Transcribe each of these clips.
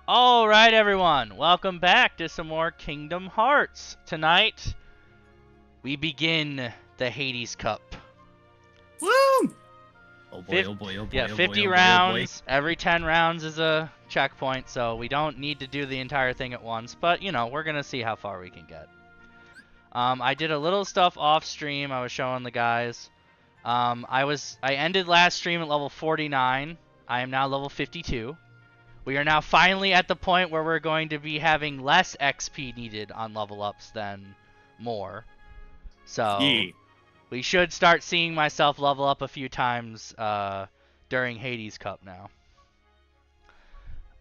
Alright everyone, welcome back to some more Kingdom Hearts. Tonight, we begin the Hades Cup. Woo! Oh boy, oh boy, oh boy, Yeah, oh 50 boy, oh rounds. Every 10 rounds is a checkpoint, so we don't need to do the entire thing at once. But, you know, we're going to see how far we can get. I did a little stuff off stream. I was showing the guys. I ended last stream at level 49. I am now level 52. We are now finally at the point where we're going to be having less XP needed on level ups than more. So Yeah. we should start seeing myself level up a few times during Hades Cup now.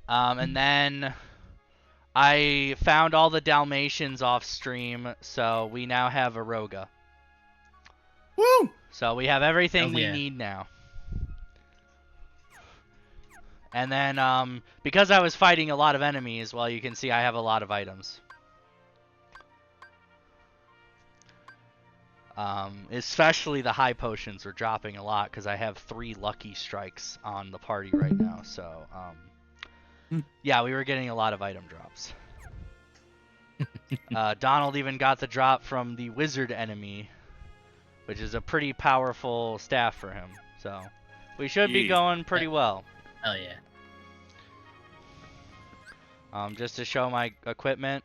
And then I found all the Dalmatians off stream, so we now have Aroga. Woo! So we have everything we yeah. need now. And then, because I was fighting a lot of enemies, well, you can see I have a lot of items. Especially the high potions are dropping a lot, because I have 3 lucky strikes on the party right now. So, yeah, we were getting a lot of item drops. Donald even got the drop from the wizard enemy, which is a pretty powerful staff for him. So, we should be going pretty well. Hell yeah. Just to show my equipment.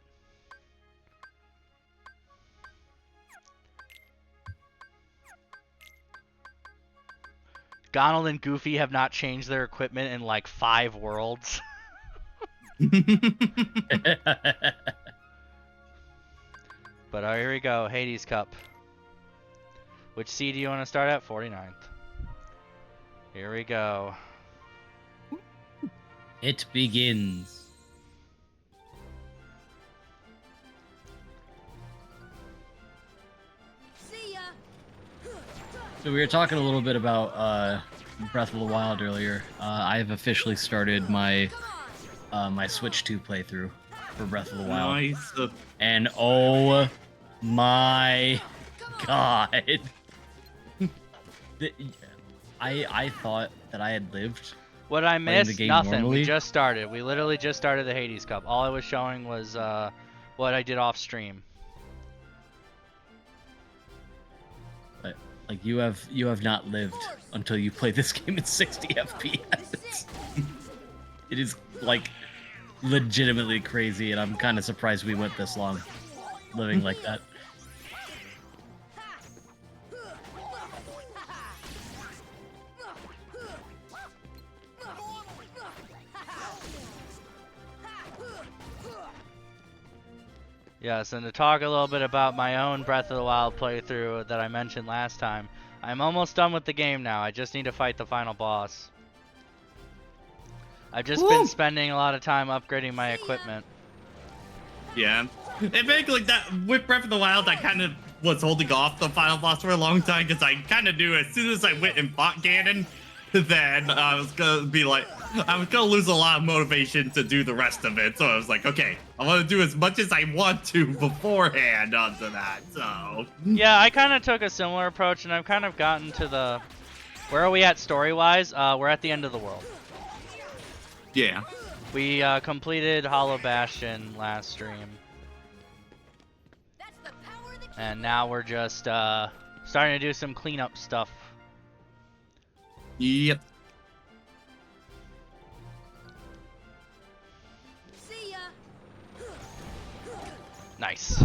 Donald and Goofy have not changed their equipment in like 5 worlds. But here we go, Hades Cup. Which seed do you want to start at? 49th. Here we go. It begins. So we were talking a little bit about Breath of the Wild earlier. I've officially started my my Switch 2 playthrough for Breath of the Wild. Nice. And oh my god. I thought that I had lived. What I missed? game Nothing. normally. We just started. We literally just started the Hades Cup. All I was showing was what I did off stream. But like you have not lived until you play this game at 60 FPS. It is like legitimately crazy, and I'm kind of surprised we went this long living like that. Yes, and to talk a little bit about my own Breath of the Wild playthrough that I mentioned last time, I'm almost done with the game now. I just need to fight the final boss. I've just been spending a lot of time upgrading my equipment. Yeah. And basically, that with Breath of the Wild, I kind of was holding off the final boss for a long time because I kind of knew as soon as I went and fought Ganon, then I was gonna be like, I was gonna lose a lot of motivation to do the rest of it. So I was like, okay, I want to do as much as I want to beforehand onto that. So Yeah, I kind of took a similar approach, and I've kind of gotten to the... Where are we at story-wise? We're at the end of the world. yeah. We completed Hollow Bastion last stream. And now we're just starting to do some cleanup stuff. Yep. Nice.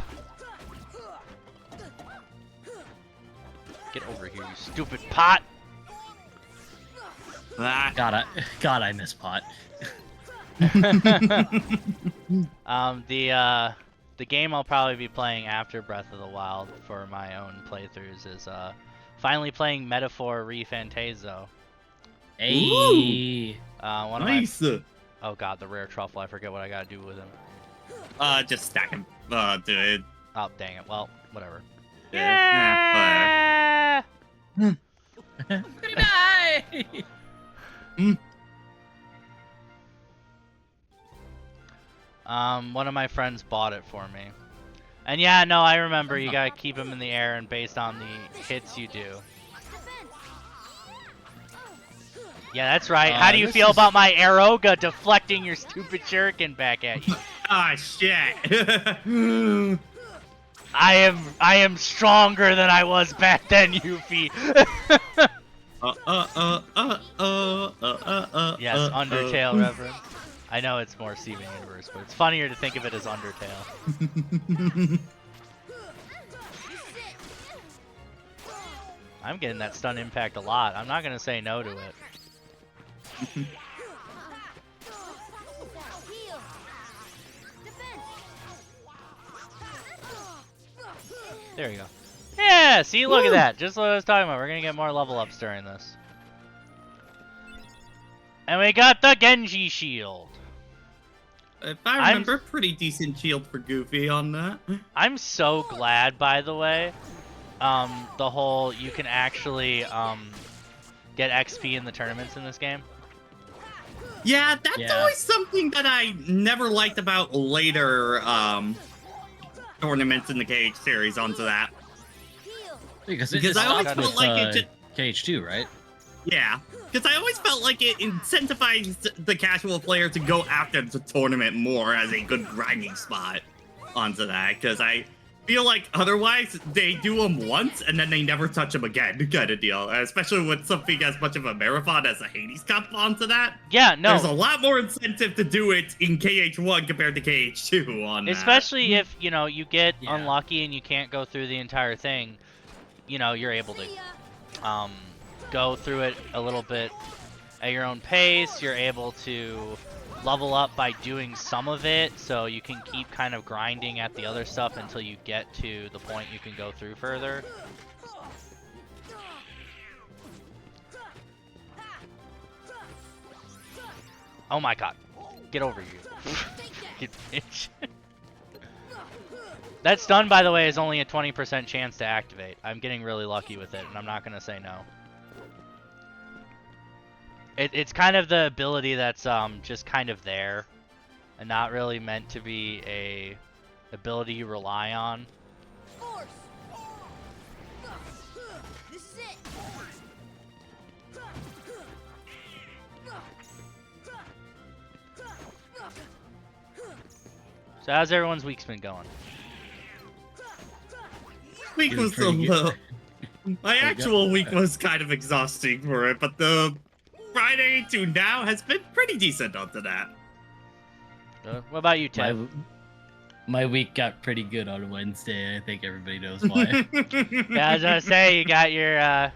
Get over here, you stupid pot! Ah. God, I miss Pot. The game I'll probably be playing after Breath of the Wild for my own playthroughs is finally playing Metaphor Refantazo. Hey. One of Nice. oh god, the rare truffle. I forget what I gotta do with him. Just stack him. Dude. Oh dang it. Well, whatever. Yeah. I'm gonna die. One of my friends bought it for me. And yeah, no, I remember you gotta keep them in the air and based on the hits you do. Yeah, that's right. How do you this feel is- about my Aeroga deflecting your stupid shuriken back at you? Ah, shit. I am stronger than I was back then, Yuffie. Yes, Undertale reference. I know it's more Steven Universe, but it's funnier to think of it as Undertale. I'm getting that stun impact a lot. I'm not gonna say no to it. There you go. Yeah, see, look at that. Just what I was talking about. We're gonna get more level ups during this. And we got the Genji shield. If I remember, pretty decent shield for Goofy on that. I'm so glad, by the way, the whole you can actually get XP in the tournaments in this game. Yeah, that's always something that I never liked about later tournaments in the KH series onto that. Because I always felt like it KH2, right? Yeah, because I always felt like it incentivized the casual player to go after the tournament more as a good grinding spot onto that. Because I feel like otherwise they do them once and then they never touch them again, kind of deal. Especially with something as much of a marathon as a Hades Cup onto that. Yeah, no. There's a lot more incentive to do it in KH1 compared to KH2 on that. Especially if, you know, you get unlucky and you can't go through the entire thing. You know, you're able to go through it a little bit at your own pace. You're able to level up by doing some of it, so you can keep kind of grinding at the other stuff until you get to the point you can go through further. Oh my god. Get over you. Get bitch. That stun, by the way, is only a 20% chance to activate. I'm getting really lucky with it, and I'm not going to say no. It's kind of the ability that's just kind of there, and not really meant to be a ability you rely on. So how's everyone's week's been going? Week was a little... My actual week was kind of exhausting for it, but the Friday to now has been pretty decent onto that. What about you, Ted? My week got pretty good on Wednesday. I think everybody knows why. Yeah, I was gonna say you got your. Oh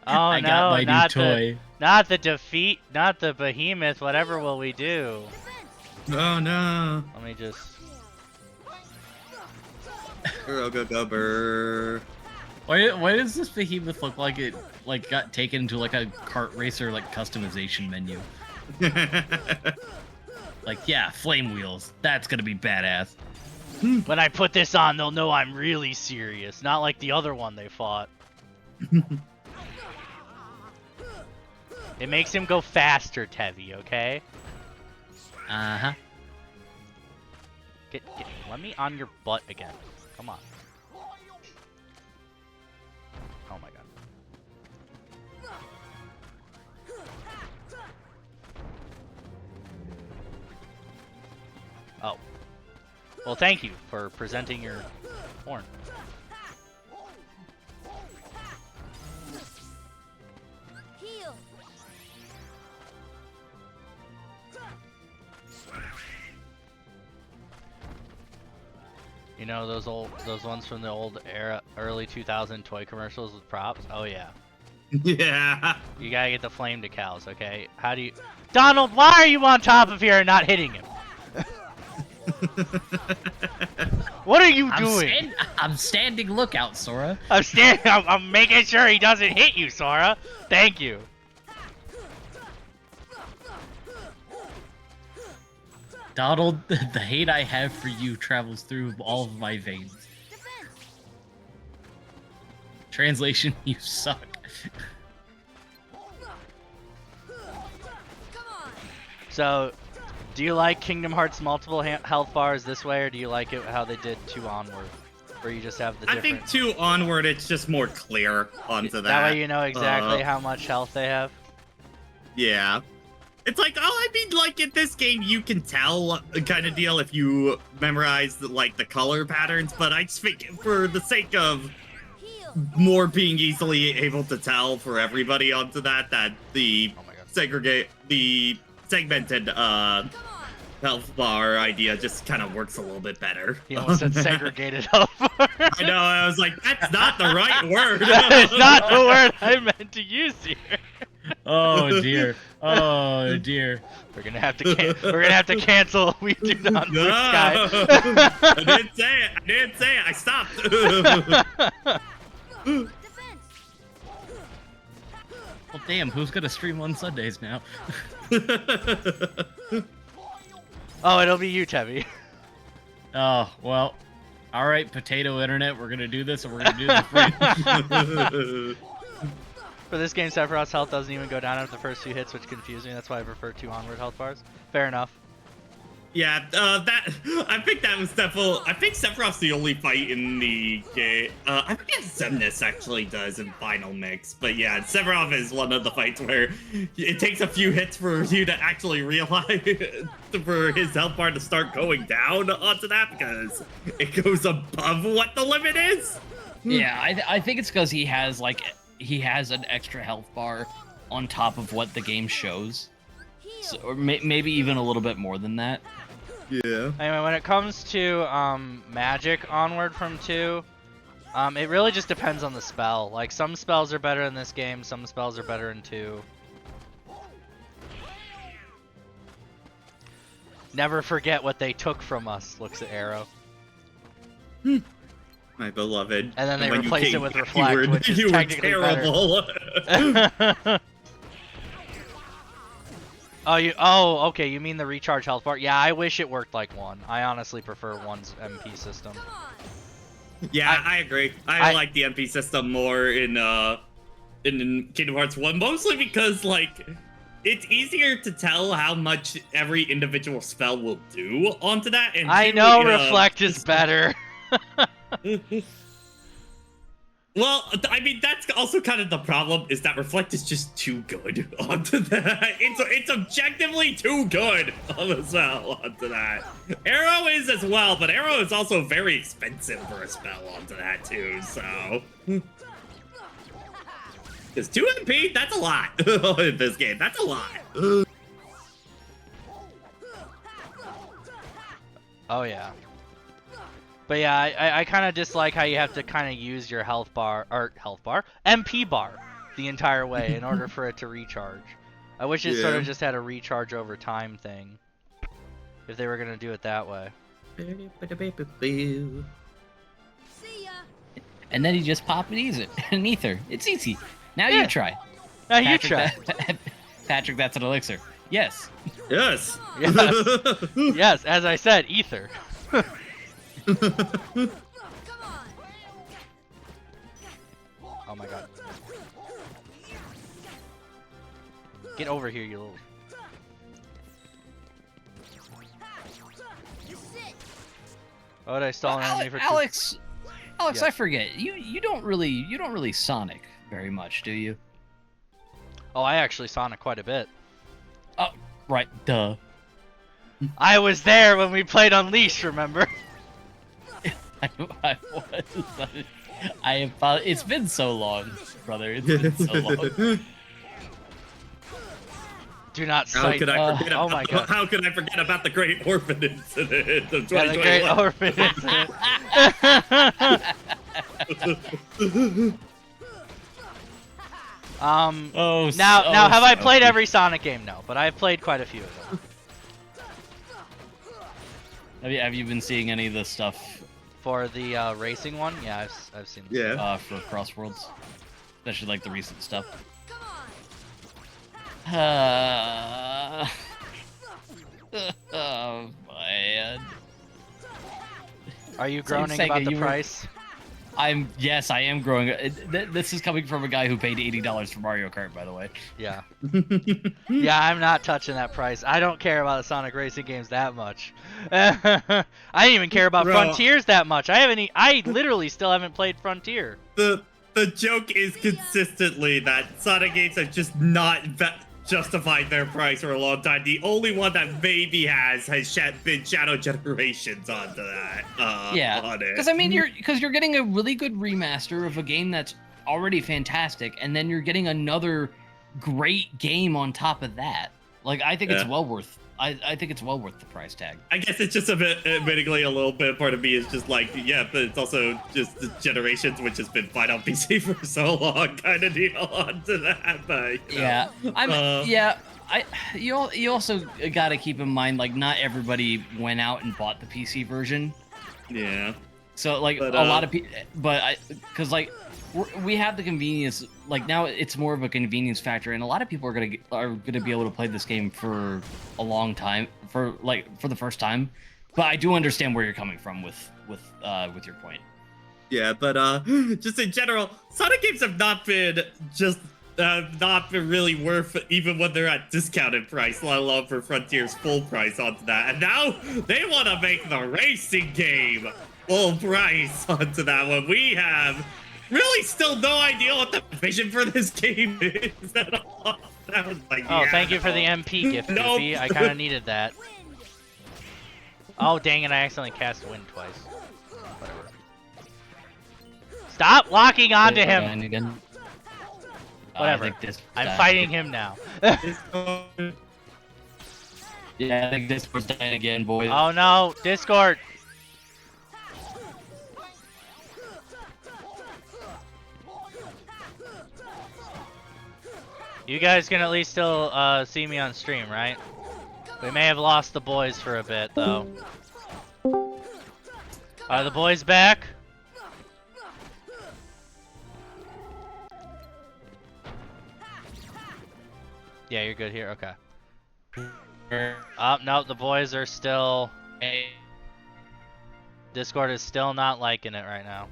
I no, got my not new toy. not the defeat, not the behemoth. Whatever will we do? Oh no. Let me just. Why does this behemoth look like it got taken to like a kart racer customization menu? Yeah, flame wheels. That's gonna be badass. When I put this on, they'll know I'm really serious. Not like the other one they fought. It makes him go faster, Tevi. Okay. Uh-huh. Let me on your butt again. Come on. Oh my god. Oh. Well, thank you for presenting your horn. You know those ones from the old era, early 2000 toy commercials with props? Oh yeah. Yeah. You gotta get the flame decals, okay? How do you... Donald, why are you on top of here and not hitting him? What are you doing? I'm standing lookout, Sora. I'm making sure he doesn't hit you, Sora. Thank you. Donald, the hate I have for you travels through all of my veins. Translation, you suck. So, do you like Kingdom Hearts multiple health bars this way, or do you like it how they did 2 onward? Where you just have the different... I think 2 onward, it's just more clear onto that. That way you know exactly how much health they have? Yeah. It's like, oh, I mean, like, in this game, you can tell kind of deal if you memorize, like, the color patterns, but I just think for the sake of more being easily able to tell for everybody onto that the Oh my god. the segmented health bar idea just kind of works a little bit better. He almost said segregated health bar. I know, I was like, that's not the right word. That is not the word I meant to use here. Oh dear. Oh dear. We're gonna have to cancel. We do not No, blue sky. I didn't say it. I didn't say it. I stopped. Well, damn. Who's gonna stream on Sundays now? Oh, it'll be you, Tevy. Oh well. All right, potato internet. We're gonna do this, and we're gonna do this right. For this game, Sephiroth's health doesn't even go down after the first few hits, which confused me. That's why I prefer 2 onward health bars. Fair enough. Yeah, I think that was definitely. I think Sephiroth's the only fight in the game. I think Xemnas actually does in Final Mix, but yeah, Sephiroth is one of the fights where it takes a few hits for you to actually realize for his health bar to start going down onto that because it goes above what the limit is. Yeah, I think it's because he has an extra health bar on top of what the game shows, so, or maybe even a little bit more than that. Yeah. Anyway, when it comes to magic onward from 2, it really just depends on the spell. Like, some spells are better in this game, some spells are better in 2. Never forget what they took from us, looks at Arrow. My beloved. And then they when you replace it came with back, Reflect, which is you were technically terrible. better. Oh, okay, you mean the recharge health bar? Yeah, I wish it worked like 1. I honestly prefer 1's MP system. Yeah, I agree. I like the MP system more in Kingdom Hearts 1, mostly because, like, it's easier to tell how much every individual spell will do onto that. And I know Reflect is better. Well, I mean, that's also kind of the problem, is that Reflect is just too good onto that. It's objectively too good on the spell onto that. Arrow is as well, but Arrow is also very expensive for a spell onto that too, so. Because 2 MP, that's a lot in this game. That's a lot. Oh, yeah. But yeah, I kind of dislike how you have to kind of use your MP bar the entire way in order for it to recharge. I wish it sort of just had a recharge over time thing, if they were going to do it that way. And then you just pop and ease it. An ether. It's easy. Now Yeah. you try. Now you try. Patrick, that's an elixir. Yes. Yes. Yes. Yes, as I said, ether. Oh my god. Get over here, you little... Oh, did I stall an enemy for Alex, Yes. I forget. You don't really Sonic very much, do you? Oh, I actually Sonic quite a bit. Oh, right. Duh. I was there when we played Unleashed, remember? I was. It's been so long, brother. It's been so long. Do not How cite... could I forget oh about, my god. How could I forget about the Great Orphan Incident of Yeah, the Great 2021? Orphan Incident. Oh, now have I played every Sonic game? No, but I've played quite a few of them. Have you been seeing any of the stuff? For the racing one, yeah, I've seen. Yeah. For Crossworlds, especially like the recent stuff. Oh man. Are you like groaning Sega, about the you were- price? Yes, I am growing. This is coming from a guy who paid $80 for Mario Kart, by the way. Yeah. Yeah, I'm not touching that price. I don't care about the Sonic racing games that much. I didn't even care about Bro. Frontiers that much. I literally still haven't played Frontier. The joke is consistently that Sonic games are just not justified their price for a long time. The only one that maybe has been Shadow Generations onto that. Yeah, on it. because I mean, you're getting a really good remaster of a game that's already fantastic, and then you're getting another great game on top of that. Like, I think it's well worth. I think it's well worth the price tag. I guess it's just a bit, admittedly, a little bit. Part of me is just like, yeah, but it's also just the Generations, which has been fine on PC for so long, kind of deal onto that. But you know, you also got to keep in mind, like, not everybody went out and bought the PC version. Yeah. So like a lot of people, because like we have the convenience. Like now, it's more of a convenience factor, and a lot of people are gonna be able to play this game for a long time, for the first time. But I do understand where you're coming from with your point. Yeah, but just in general, Sonic games have not been really worth even when they're at discounted price, let alone for Frontier's full price onto that. And now they want to make the racing game full price onto that one. We have really still no idea what the vision for this game is at all. That was like, oh, yeah, thank you for the MP gift, Goofy. I kind of needed that. Oh, dang it, I accidentally cast Wind twice. Whatever. Stop locking onto him! Whatever. I'm fighting him now. Yeah, I think Discord's dying again, boys. Oh no, Discord! You guys can at least still see me on stream, right? We may have lost the boys for a bit, though. Are the boys back? Yeah, you're good here. Okay. No, the boys are still. Discord is still not liking it right now.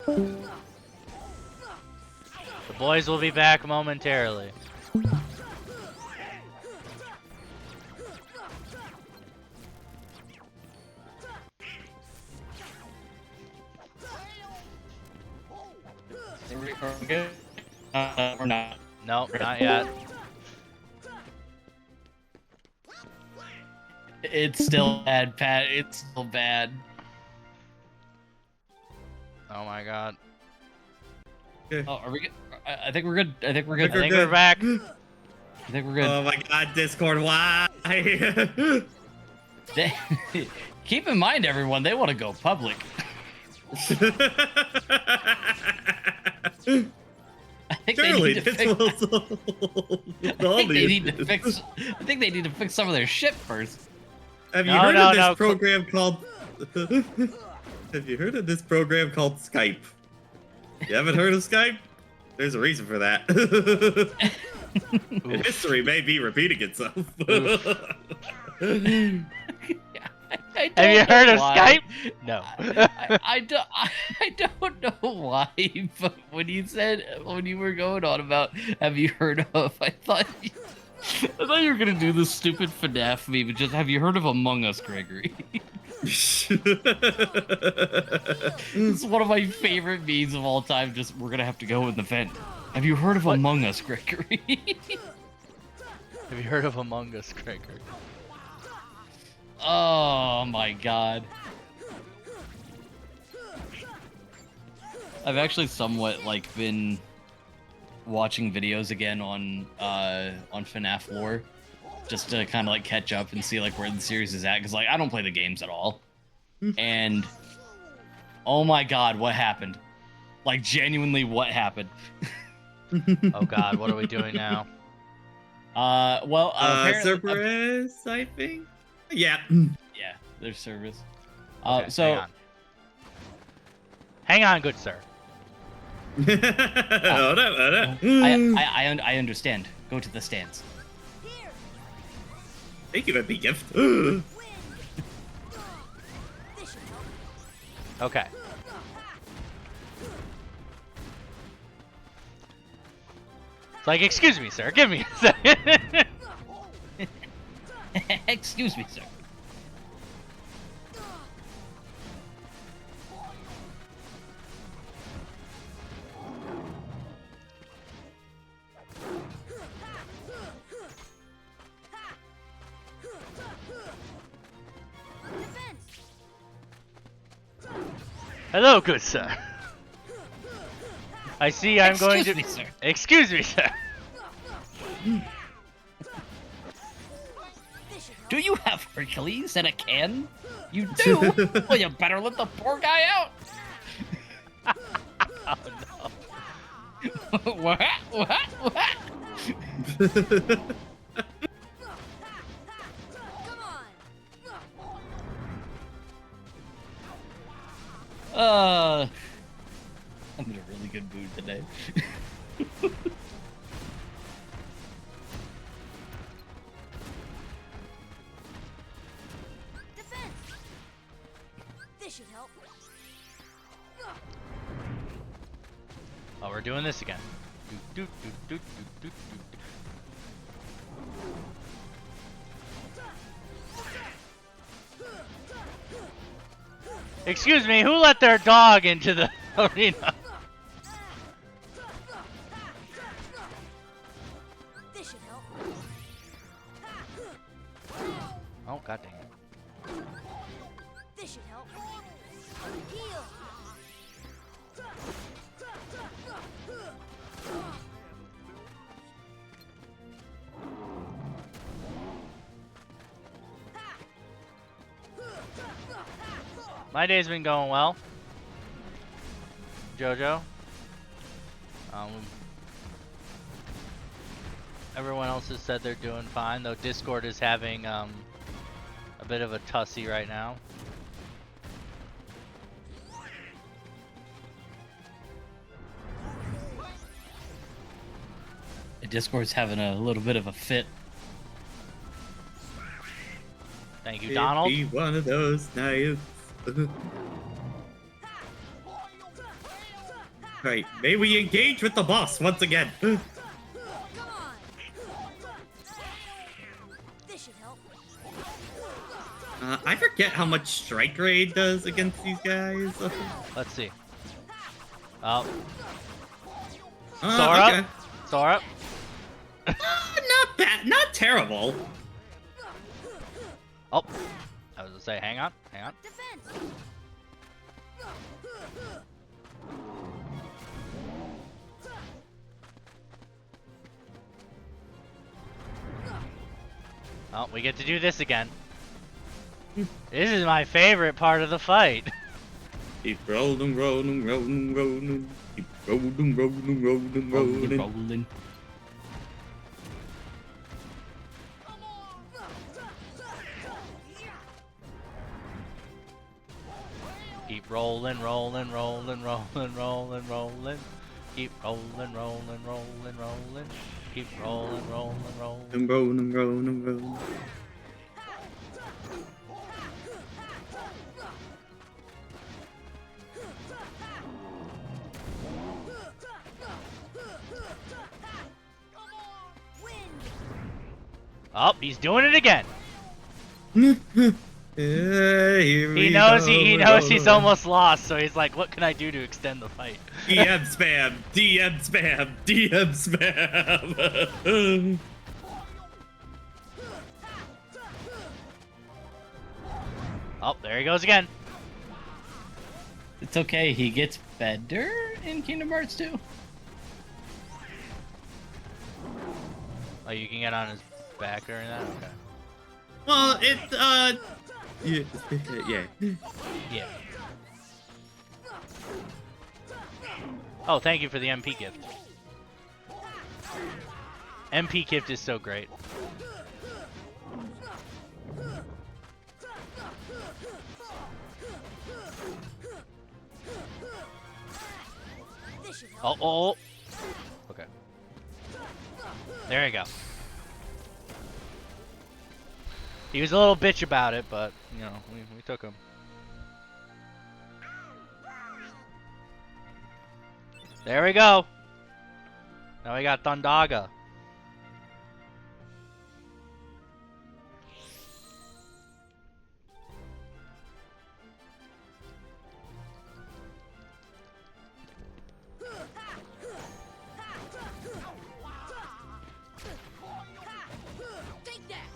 The boys will be back momentarily. We're not. Nope, not yet. It's still bad, Pat. It's still bad. Oh my god. Oh, are we good? I think we're good. I think we're good. I think we're back. I think we're good. Oh my god, Discord, why? Keep in mind, everyone, they want to go public. I think they need to fix. I think they need to fix some of their shit first. Have you heard of this program called? Have you heard of this program called Skype? You haven't heard of Skype? There's a reason for that. History may be repeating itself. Have you heard of Skype? No. I don't know why, but when you were going on about have you heard of, I thought you were gonna do this stupid FNAF meme. Just have you heard of Among Us, Gregory? It's one of my favorite memes of all time. Just we're gonna have to go in the vent. Have you heard of Among Us, Gregory? Have you heard of Among Us, Gregory? Oh my god. I've actually somewhat like been watching videos again on FNAF lore just to kind of like catch up and see like where the series is at, because like I don't play the games at all. And oh my god, what happened? Like genuinely what happened? Oh god, what are we doing now? Cerberus, I think. Yeah. Yeah, there's service. Okay, so hang on, good sir. I understand. Go to the stands. Thank you, MP gift. Okay. It's like, excuse me, sir. Give me a second. Excuse me, sir. Hello, good sir. I see I'm going to... Excuse me, sir. Excuse me, sir. Do you have Hercules in a can? You do? Well, you better let the poor guy out. Oh, no. What? I'm in a really good mood today. This should help. Oh, we're doing this again. Do, do, do, do, do, do, do. Excuse me, who let their dog into the arena? This should help. Oh, god dang it. This should help. Heal. My day's been going well. Jojo. Everyone else has said they're doing fine, though Discord is having a bit of a tussy right now. Discord's having a little bit of a fit. Thank you, Donald. It'd be one of those nights. Right, may we engage with the boss once again? Come on. This should help. I forget how much strike rate does against these guys. Let's see. Oh, Okay. Sora. Not bad, not terrible. Oh, I was gonna say, hang on. Defense. Oh, we get to do this again. This is my favorite part of the fight. Keep rolling, rolling, rolling, rolling. Keep rolling, rolling, rolling, rolling. Rolling. Keep rolling, rolling, rolling, rolling, rolling, rolling. Keep rolling, rolling, rolling, rolling. Keep rolling, rolling, rolling. And rolling, rolling, rolling. Oh, he's doing it again. He He knows he's almost lost, so he's like, what can I do to extend the fight? DM spam, DM spam, DM spam. Oh, there he goes again. It's okay, he gets better in Kingdom Hearts 2. Oh, you can get on his back during that? Okay. Well, yeah, yeah. Yeah. Oh, thank you for the MP gift. MP gift is so great. This should help. Oh. Okay. There you go. He was a little bitch about it, but, you know, we took him. There we go. Now we got Thundaga. Take that.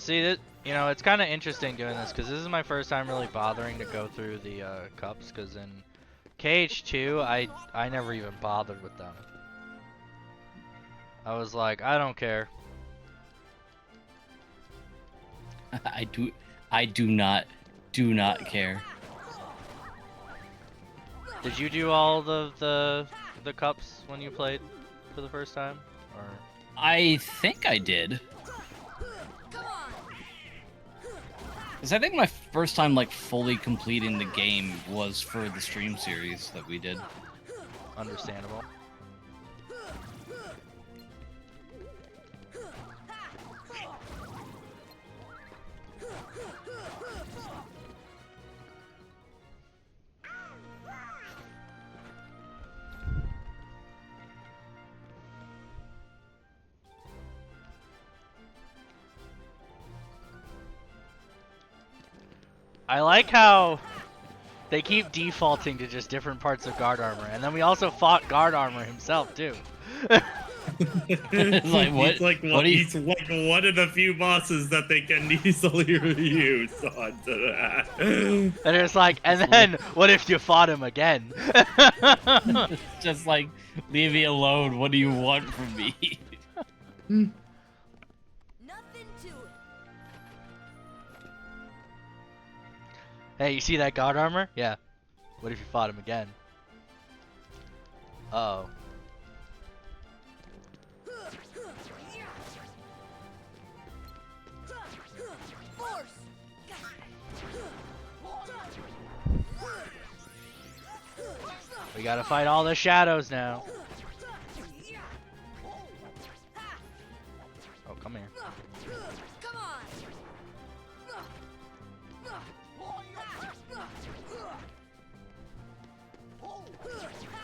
See that, you know, it's kind of interesting doing this because this is my first time really bothering to go through the cups. Because in KH2, I never even bothered with them. I was like, I don't care. I do not care. Did you do all the cups when you played for the first time, or? I think I did. Come on. Cause I think my first time like fully completing the game was for the stream series that we did. Understandable. I like how they keep defaulting to just different parts of guard armor, and then we also fought guard armor himself too. It's like, what? He's like, what do you- he's like one of the few bosses that they can easily reuse onto that. And it's like, and then what if you fought him again? Just like, leave me alone. What do you want from me? Nothing to it. Hey, you see that guard armor? Yeah. What if you fought him again? Uh-oh. Force. We gotta fight all the shadows now. Oh, come here. Come on.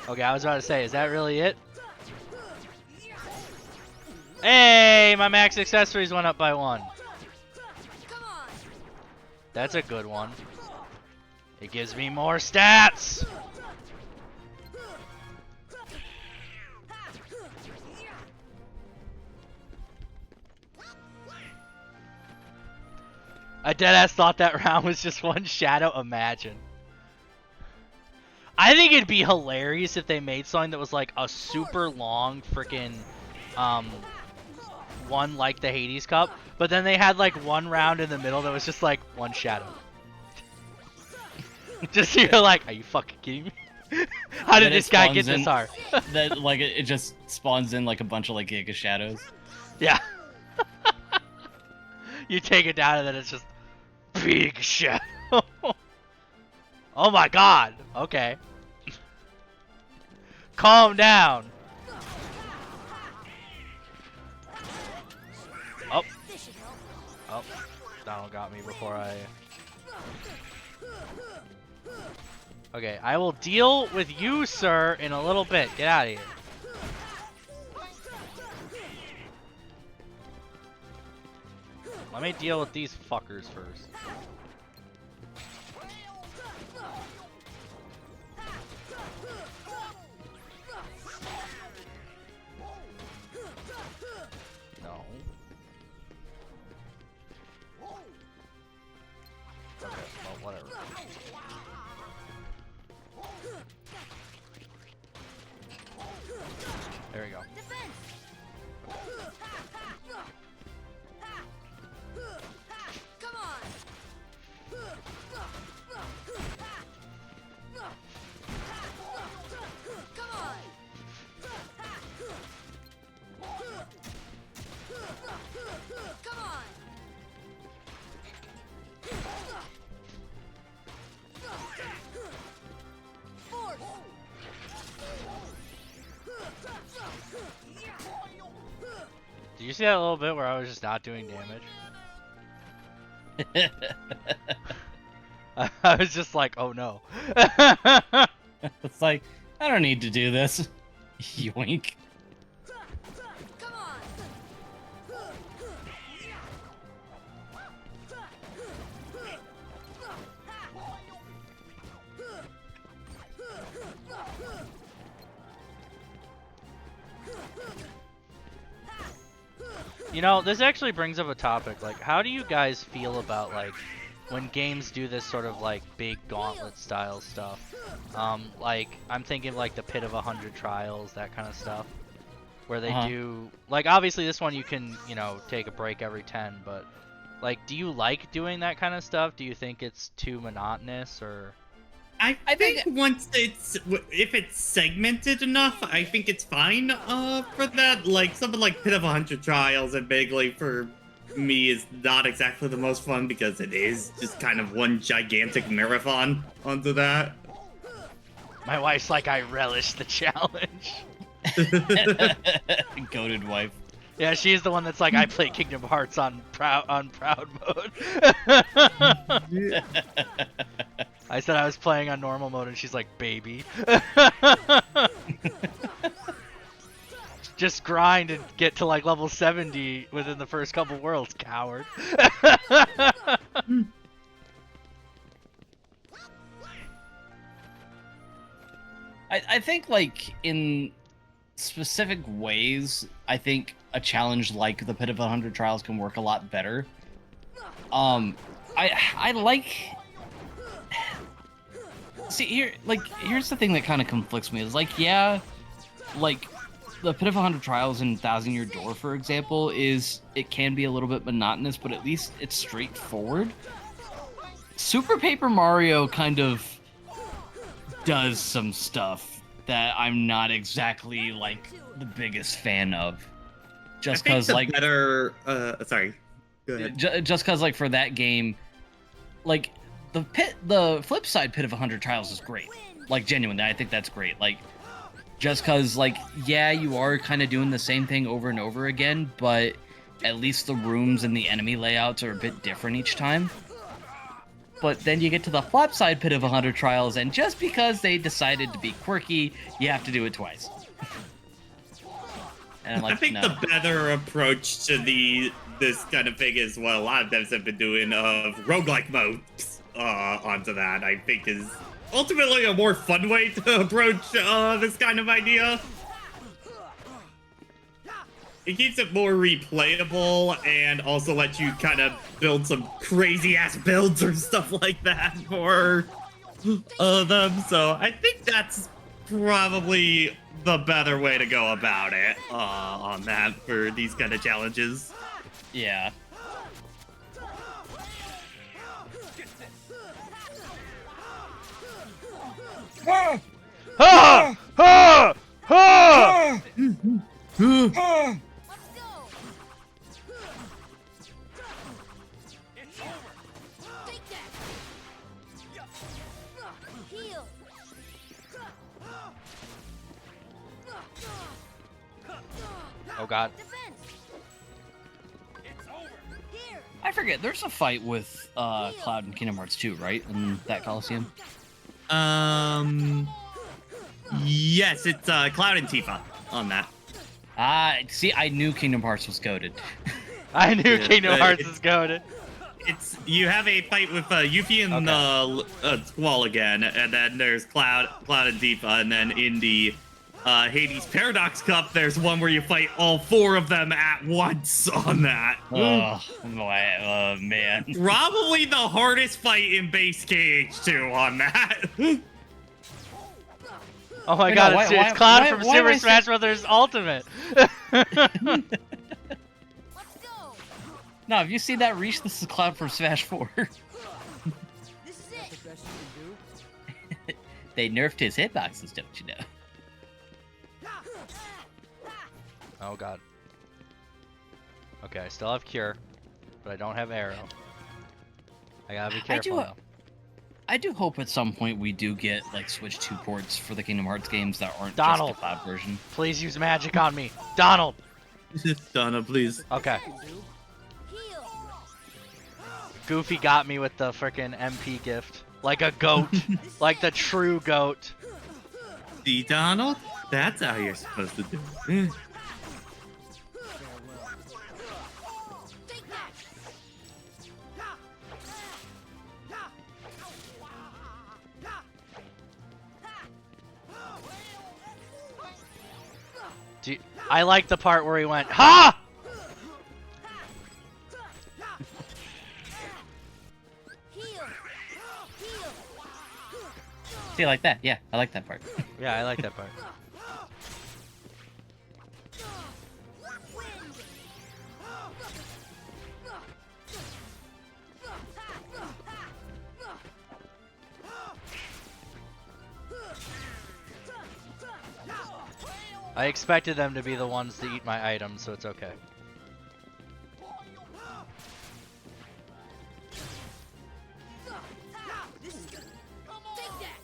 Okay, I was about to say, is that really it? Hey, my max accessories went up by 1. Come on. That's a good one. It gives me more stats! I deadass thought that round was just one shadow. Imagine. I think it'd be hilarious if they made something that was like a super long freaking one like the Hades Cup, but then they had like one round in the middle that was just like one shadow. Just so you're like, are you fucking kidding me? How did Then it this guy get spawns this in- hard? That like it just spawns in like a bunch of like Giga Shadows. Yeah. You take it down and then it's just big shadow. Oh my god. Okay. Calm down. Oh. This should help. Oh. Donald got me before I... Okay, I will deal with you, sir, in a little bit. Get out of here. Let me deal with these fuckers first. No. Okay, well, whatever. There we go. Defense. Come on. Come on. Come on. Force. Did you see that little bit where I was just not doing damage? I was just like, oh no. It's like, I don't need to do this. Yoink. Come on. You know, this actually brings up a topic. Like, how do you guys feel about like when games do this sort of like big gauntlet style stuff? Like I'm thinking of, like the Pit of 100 Trials, that kind of stuff, where they do like obviously this one you can take a break every 10, but like do you like doing that kind of stuff? Do you think it's too monotonous or? I think once if it's segmented enough, I think it's fine for that. Like something like Pit of 100 Trials, admittedly for me is not exactly the most fun because it is just kind of one gigantic marathon onto that. My wife's like, I relish the challenge. Goated wife. Yeah, she's the one that's like, I play Kingdom Hearts on proud mode. I said I was playing on normal mode, and she's like, baby. Just grind and get to like level 70 within the first couple worlds, coward. I think like in specific ways, I think a challenge like the Pit of 100 Trials can work a lot better. I like. See here's the thing that kind of conflicts me is like the Pit of 100 Trials and 1,000 Year Door, for example, it can be a little bit monotonous, but at least it's straightforward. Super Paper Mario kind of does some stuff that I'm not exactly like the biggest fan of. Just because like better. Sorry. Go ahead. Just because like for that game, like the flip side Pit of 100 Trials is great. Like genuinely, I think that's great. Like just because like yeah, you are kind of doing the same thing over and over again, but at least the rooms and the enemy layouts are a bit different each time. But then you get to the flop side Pit of 100 Trials, and just because they decided to be quirky, you have to do it twice. And I'm like, I think no. the better approach to this kind of thing is what a lot of devs have been doing of roguelike modes onto that. I think is ultimately a more fun way to approach this kind of idea. It keeps it more replayable and also lets you kind of build some crazy ass builds or stuff like that for them. So I think that's probably the better way to go about it on that for these kind of challenges. Yeah. Ha! Ha! Ha! Let's go. Take that. Heal. Oh god. Defense. Here. I forget, there's a fight with Cloud in Kingdom Hearts 2, right? In that Coliseum? Yes, it's Cloud and Tifa on that. See, I knew Kingdom Hearts was goated. I knew Yeah, Kingdom Hearts was goated. You have a fight with Yuffie and Squall again, and then there's Cloud and Tifa, and then in the Hades Paradox Cup, there's one where you fight all four of them at once on that. Oh, man. Probably the hardest fight in base KH2 on that. Oh my Wait, god, no, it's Cloud from why Super am I Smash Brothers Ultimate. Let's go. No, have you seen that reach? This is Cloud from Smash 4. This is it. They nerfed his hitboxes, don't you know? Oh god. Okay, I still have Cure, but I don't have Arrow. I gotta be careful now. I do hope at some point we do get like Switch 2 ports for the Kingdom Hearts games that aren't Donald. just the cloud version. Please use magic on me. Donald! Donna, please. Okay. Heal. Goofy got me with the frickin' MP gift. Like a goat. Like the true goat. See, Donald? That's how you're supposed to do it. Take that. I like the part where he went, ha! Heal. Heal. See, like that. Yeah, I like that part. Yeah, I like that part. Wind. I expected them to be the ones to eat my items, so it's okay. This is good. Take that.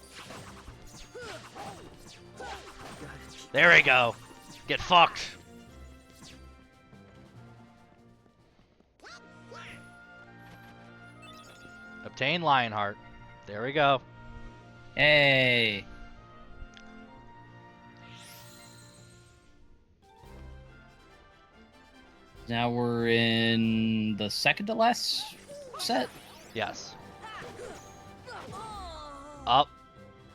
There we go. Get fucked. Obtain Lionheart. There we go. Hey. Now we're in the second to last set. Yes. Up.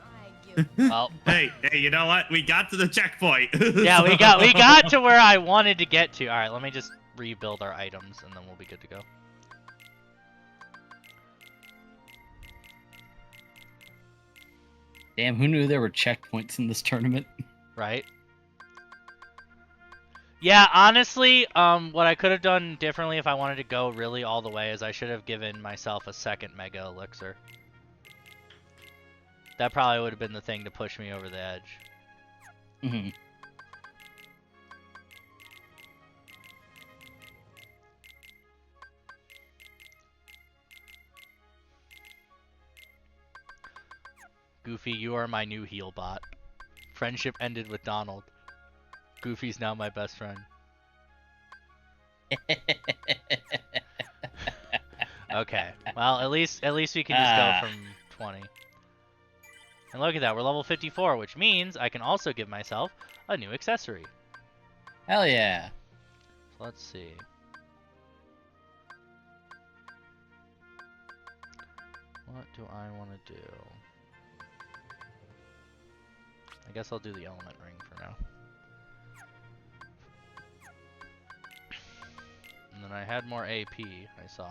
I give Well, Hey, you know what? We got to the checkpoint. yeah, we got to where I wanted to get to. All right, let me just rebuild our items, and then we'll be good to go. Damn, who knew there were checkpoints in this tournament? Right? Yeah, honestly, what I could have done differently if I wanted to go really all the way is I should have given myself a second Mega Elixir. That probably would have been the thing to push me over the edge. Mm-hmm. Goofy, you are my new heal bot. Friendship ended with Donald. Goofy's now my best friend. Okay. Well, at least we can just go from 20. And look at that, we're level 54, which means I can also give myself a new accessory. Hell yeah. So let's see. What do I want to do? I guess I'll do the element ring for now. And then I had more AP, I saw.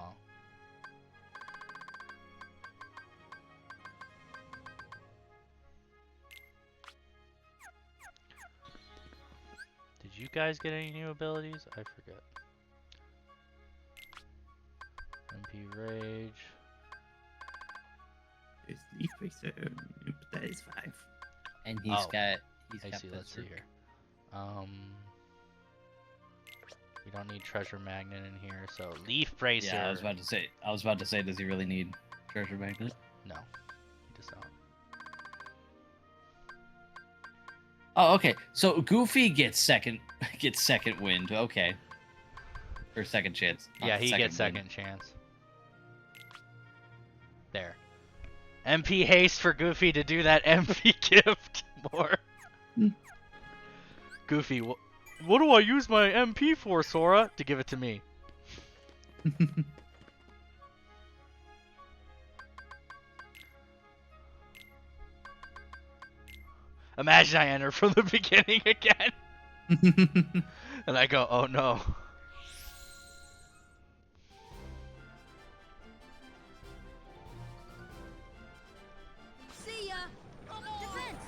Did you guys get any new abilities? I forget. MP Rage. It's Leaf Racer. That is 5. And he's Oh, got. I see, let's see here. We don't need Treasure Magnet in here, so Leaf Bracer. Yeah, I was about to say, does he really need treasure magnet? No, he does not. Oh, okay. So Goofy gets second wind. Okay. Or second chance. not Yeah, he gets wind. second chance. There. MP haste for Goofy to do that MP gift more. Goofy, what do I use my MP for, Sora? To give it to me. Imagine I enter from the beginning again. And I go, oh no. See ya. Defense.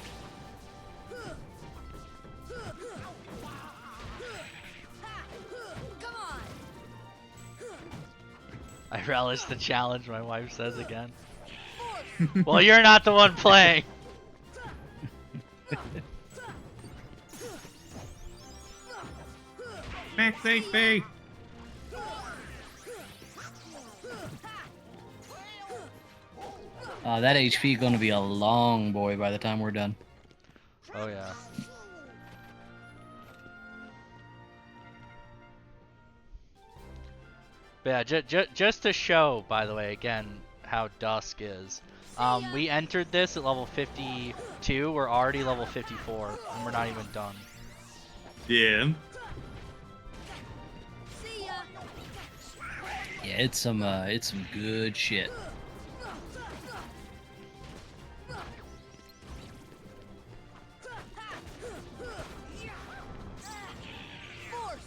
Come on. I relish the challenge, my wife says again. Force. Well, you're not the one playing. Max HP. That HP gonna be a long boy by the time we're done. Oh yeah. But yeah, just to show, by the way, again, how Dusk is. We entered this at level 52. We're already level 54, and we're not even done. Yeah. See ya. Yeah, it's some good shit. Force.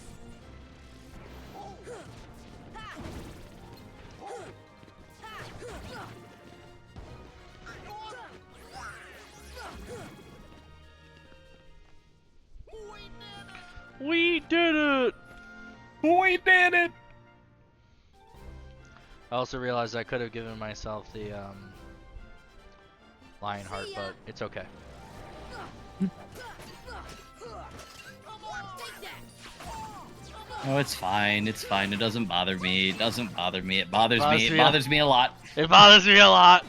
did it! We did it! I also realized I could have given myself the Lionheart, but it's okay. Oh, it's fine. It's fine. It doesn't bother me. It doesn't bother me. It bothers me. It me. bothers me a lot. It bothers me a lot.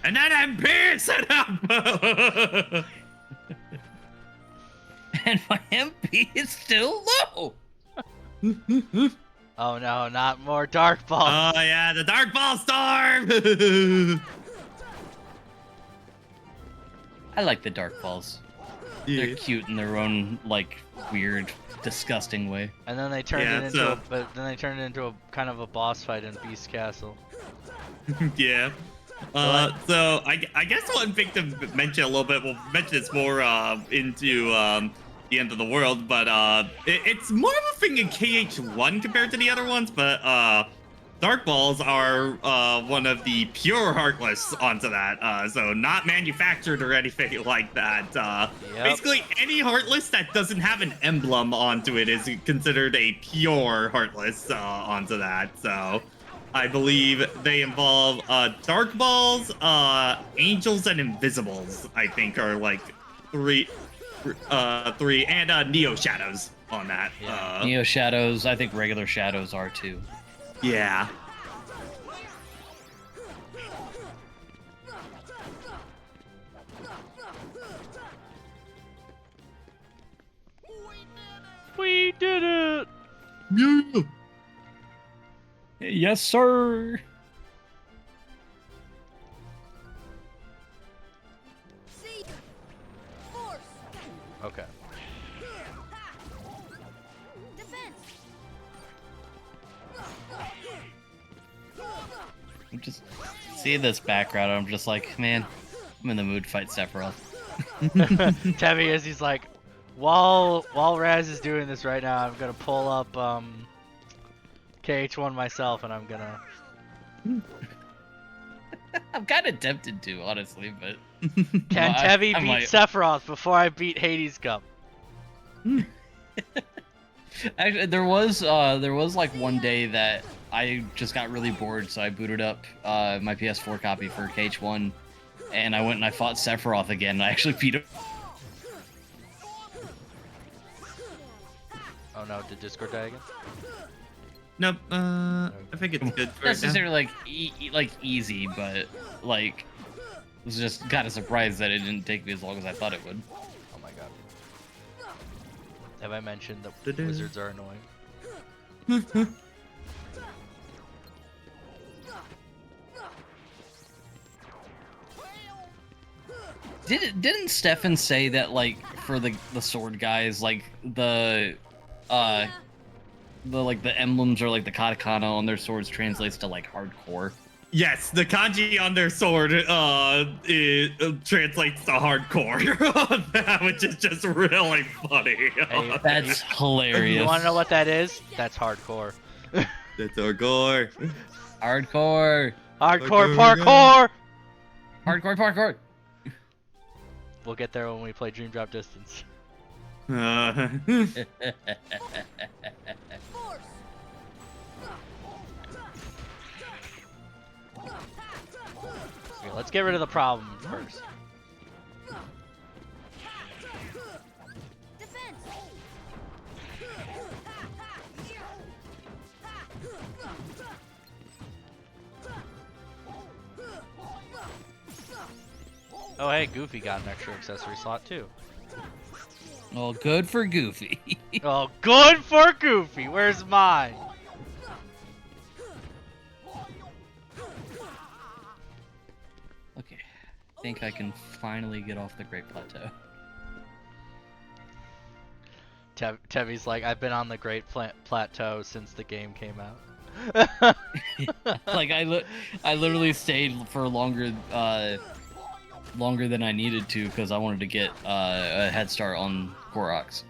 And then I'm piercing up. And my MP is still low. Oh no, not more Dark Ball. Oh yeah, the Dark Ball Storm. I like the Dark Balls. Yeah. They're cute in their own, like, weird, disgusting way. And then they turned Yeah, it into so- but then they turned it into a kind of a boss fight in Beast Castle. Yeah. So I guess one thing to mention a little bit, we'll mention this more into the end of the world, but it's more of a thing in KH1 compared to the other ones, but Dark Balls are one of the pure Heartless onto that, so not manufactured or anything like that. Yep. Basically, any Heartless that doesn't have an emblem onto it is considered a pure Heartless onto that, so... I believe they involve Dark Balls, Angels, and Invisibles, I think, are like three, and Neo Shadows on that. Yeah. Neo Shadows, I think regular Shadows are too. Yeah. We did it! Yeah. Yes, sir. See ya. Force. Okay. Defense. I'm just seeing this background. I'm just like, man, I'm in the mood to fight Sephiroth. Tevi, as he's like, while Raz is doing this right now, I'm gonna pull up KH1 myself, and I'm gonna. I'm kind of tempted to, honestly, but Can I- Tevi I beat might- Sephiroth before I beat Hades Cup? actually, there was like one day that I just got really bored, so I booted up my PS4 copy for KH1, and I went and I fought Sephiroth again. And I actually beat him. Oh no, did Discord die again? Nope. I think it's good for Not right now. necessarily like easy, but like was just kind of surprised that it didn't take me as long as I thought it would. Oh my god. Have I mentioned that Da-da. wizards are annoying? Didn't Stefan say that like for the sword guys, like the emblems or like the katakana on their swords translates to like hardcore? Yes, the kanji on their sword translates to hardcore on that, which is just really funny. Hey, That's hilarious. You want to know what that is? That's hardcore. That's hardcore. Hardcore. Hardcore Hardcore, parkour! Hardcore. We'll get there when we play Dream Drop Distance. Force. Okay, let's get rid of the problem first. Defense. Oh hey, Goofy got an extra accessory slot too. Well, good for Goofy. Oh, good for Goofy. Where's mine? Okay, I think I can finally get off the Great Plateau. Tevi's like, I've been on the Great Plateau since the game came out. Like I literally stayed for longer than I needed to because I wanted to get a head start on Koroks.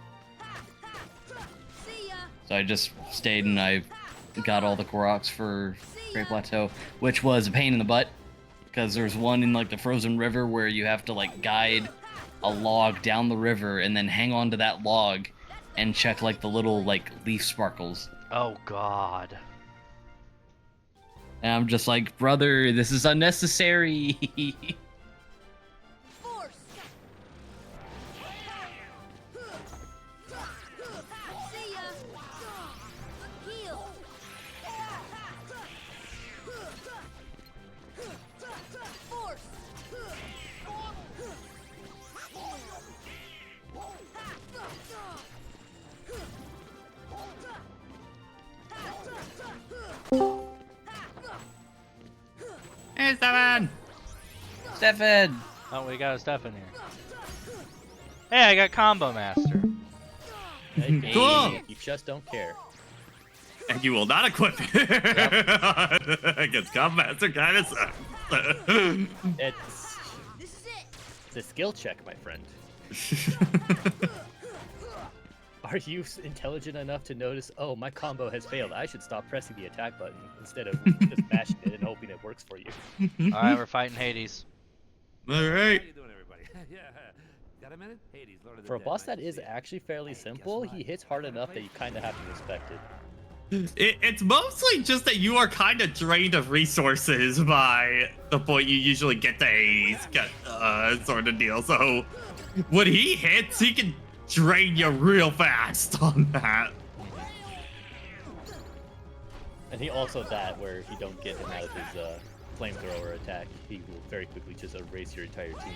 See ya. So I just stayed and I got all the Koroks for Great Plateau, which was a pain in the butt because there's one in like the frozen river where you have to like guide a log down the river and then hang on to that log and check like the little like leaf sparkles. Oh God. And I'm just like, brother, this is unnecessary. Force. See ya. Heal. Force. Hey, Steven! Stefan! Oh, we got a Steph in here. Hey, I got Combo Master. Hey, Cool. You just don't care. And you will not equip it against Commander kind of sucks. It's This is it. a skill check, my friend. Are you intelligent enough to notice, oh, my combo has failed. I should stop pressing the attack button instead of just mashing it and hoping it works for you. Alright, we're fighting Hades. All right. How you doing, everybody? Yeah. Got a minute? Hades, Lord of the For a Dead, boss nice that to is see you. actually fairly Hey, guess simple, what? he hits hard enough that you kind of have to respect it. It's mostly just that you are kind of drained of resources by the point you usually get to Hades, sort of deal. So when he hits, he can drain you real fast on that. And he also that where if you don't get him out of his flamethrower attack, he will very quickly just erase your entire team.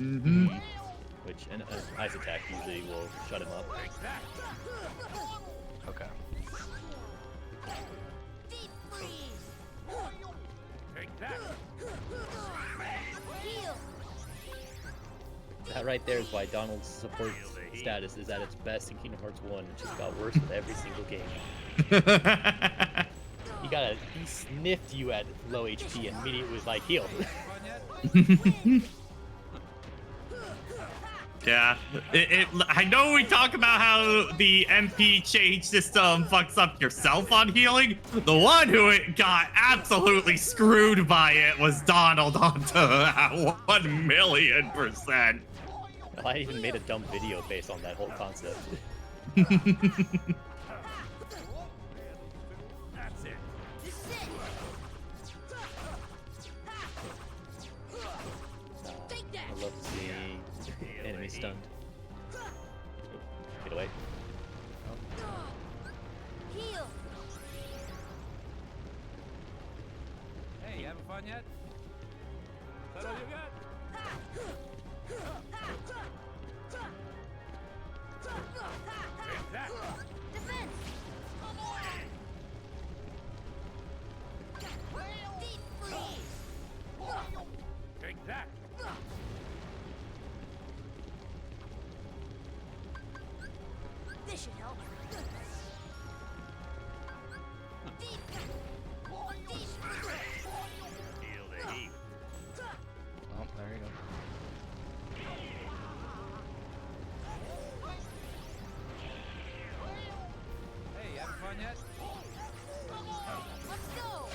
Mm-hmm. Which an ice attack usually will shut him up. Okay. Deep freeze. Take that. Heal. That right there is why Donald's support status is at its best in Kingdom Hearts 1. It just got worse with every single game. He sniffed you at low HP and immediately was like, heal. Yeah, I know we talk about how the MP change system fucks up your self on healing. The one who it got absolutely screwed by it was Donald onto that 1,000,000%. I even made a dumb video based on that whole concept. That's it. This is it. Take that. I love seeing enemies stunned. Get away. Heal. Hey, you having fun yet? Is that all you got? Take that. Defense. Deep freeze. Take that. This should help. Deep. Deep. Feel the heat. Well, there you go. Hey, you having fun yet? Let's go.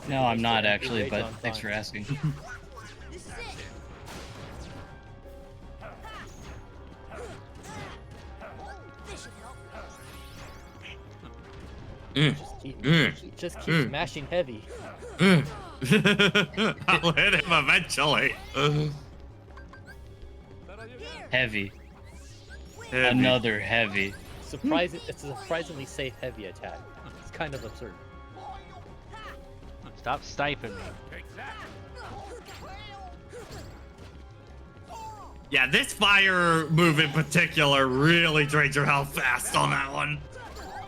No, I'm not actually, Rage but on thanks for fire. asking. This is it. This should help. Just keep smashing heavy. I'll hit him eventually. Is that all you got? Heavy. Heavy. Another heavy. It's a surprisingly safe heavy attack. It's kind of absurd. Stop sniping me. Take that. Yeah, this fire move in particular really drains your health fast on that one.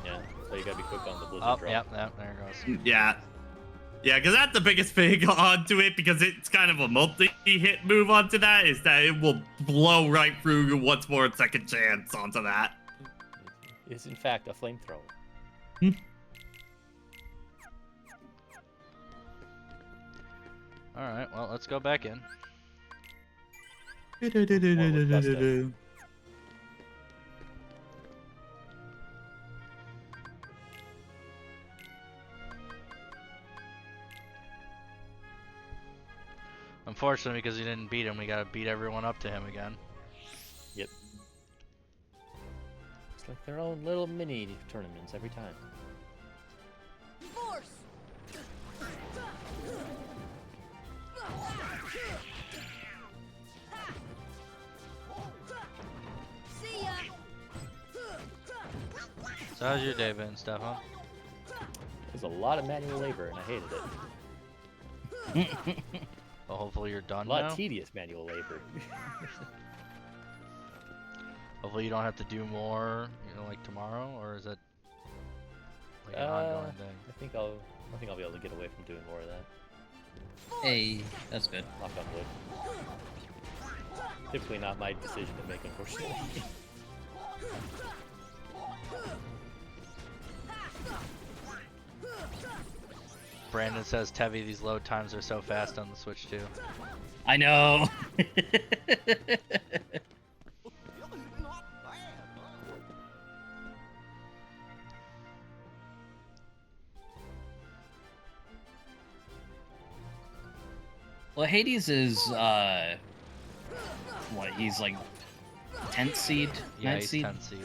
Yeah, so you gotta be quick on the blizzard Oh, drop. yep, there it goes. Yeah. Yeah, because that's the biggest thing onto it, because it's kind of a multi-hit move onto that, is that it will blow right through once more and second chance onto that. It's in fact a flamethrower. Alright, well, let's go back in. Unfortunately, because he didn't beat him, we gotta beat everyone up to him again. Yep. It's like their own little mini tournaments every time. Force. See ya. So how's your day been, Stefan? There's a lot of manual labor, and I hated it. Well, hopefully you're A done lot now. of tedious manual labor. Hopefully you don't have to do more, like tomorrow, or is it like an ongoing thing? I think I'll be able to get away from doing more of that. Hey, that's good. Knock on wood. Typically not my decision to make, unfortunately. Brandon says, Tevi, these load times are so fast on the Switch too. I know. Well, Hades is what? He's like 10th seed, Yeah, 9th he's seed. 10th seed.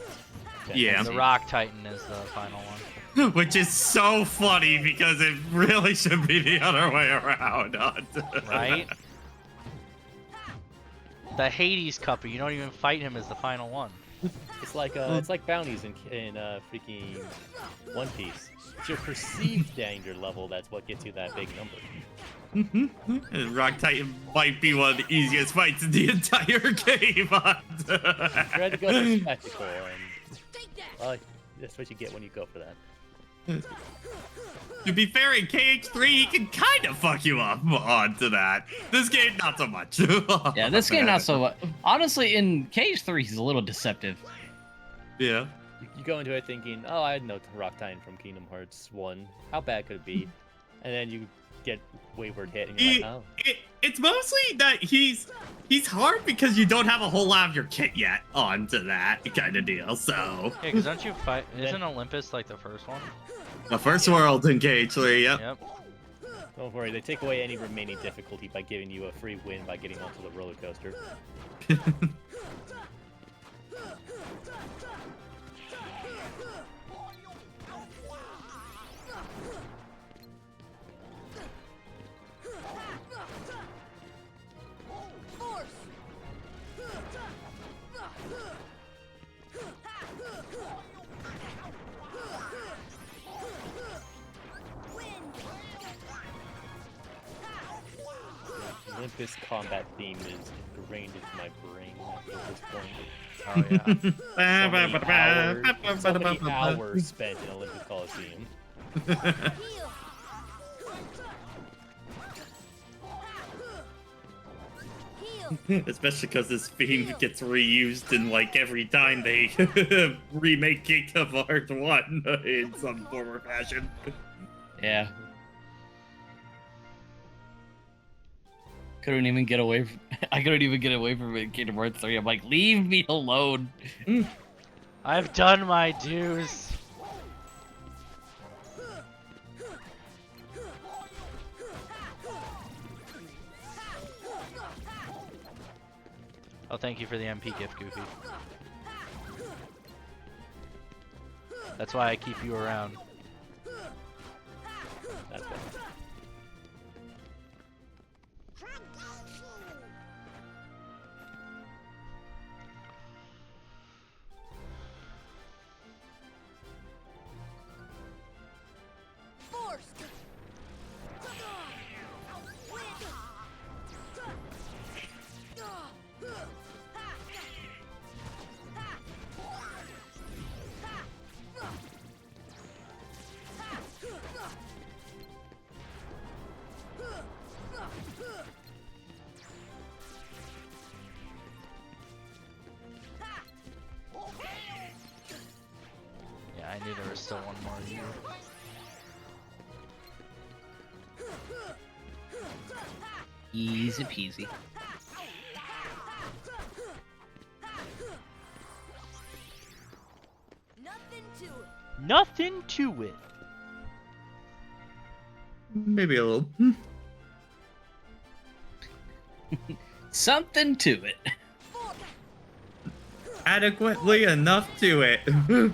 Yeah. The Rock Titan is the final one. Which is so funny because it really should be the other way around. Right? The Hades Cup, you don't even fight him as the final one. It's like bounties in freaking One Piece. It's your perceived danger level that's what gets you that big number. Rock Titan might be one of the easiest fights in the entire game. Try to go for spectacle, and Take that. well, that's what you get when you go for that. To be fair, in KH3, he can kind of fuck you up onto that. This game, not so much. Yeah, this game not so much. Honestly, in Cage 3, he's a little deceptive. Yeah. You go into it thinking, oh, I know Rock Titan from Kingdom Hearts 1. How bad could it be? And then you get Wayward hit, and you're like, oh. It's mostly that he's hard because you don't have a whole lot of your kit yet onto that kind of deal. So Yeah, because don't you fight? Isn't Olympus like the first one? the first world in KH3, yep. Yep. Don't worry, they take away any remaining difficulty by giving you a free win by getting onto the roller coaster. Force. Olympus combat theme is ingrained into my brain at this point. Oh yeah. So many hours spent in Olympus Coliseum. Heal. Heal. Especially because this theme gets reused in like every time they remake Kingdom Hearts 1 in some form or fashion. Yeah. Couldn't even get away from I couldn't even get away from it in Kingdom Hearts 3. I'm like, leave me alone. I've done my dues. Oh, thank you for the MP gift, Goofy. That's why I keep you around. That's what. Force. Yeah, I knew there was still one more of you. Easy peasy. Nothing to it. Nothing to it. Maybe a little. Something to it. adequately enough to it. Heal.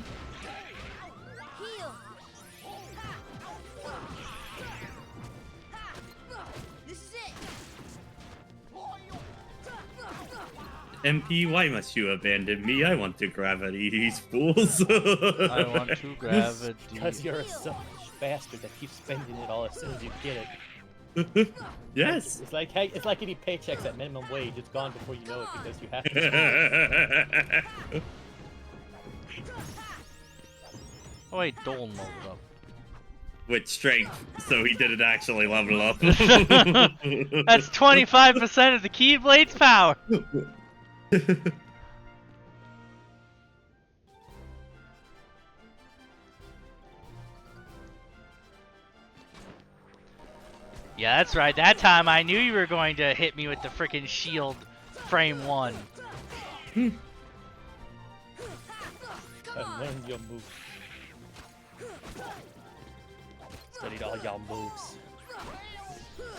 This is it. MP, why must you abandon me? I want to gravity these fools. I want to gravity. Because you're a selfish bastard that keeps spending it all as soon as you get it. Yes. It's like getting paychecks at minimum wage. It's gone before you know it because you have to. Oh wait, Dolan leveled up. With strength, so he didn't actually level up. That's 25% of the Keyblade's power. Yeah, that's right. That time I knew you were going to hit me with the frickin' shield frame 1. And learn your moves. Studied all y'all moves.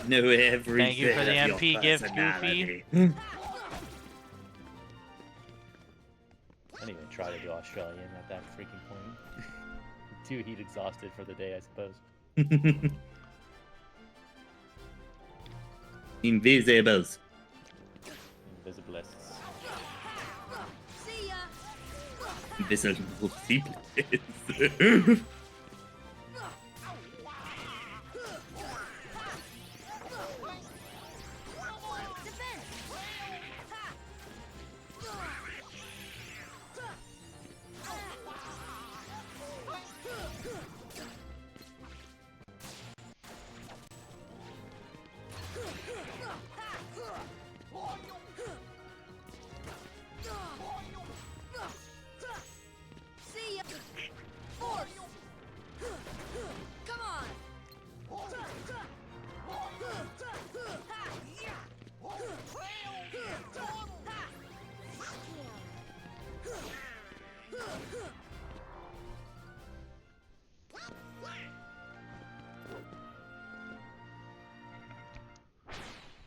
Know every Thank you for bit the of your MP gift, personality. I didn't even try to do Australian at that freaking point. Too heat exhausted for the day, I suppose. Invisibles. Invisiblists. See ya. Invisible people. See ya. Force. Come on.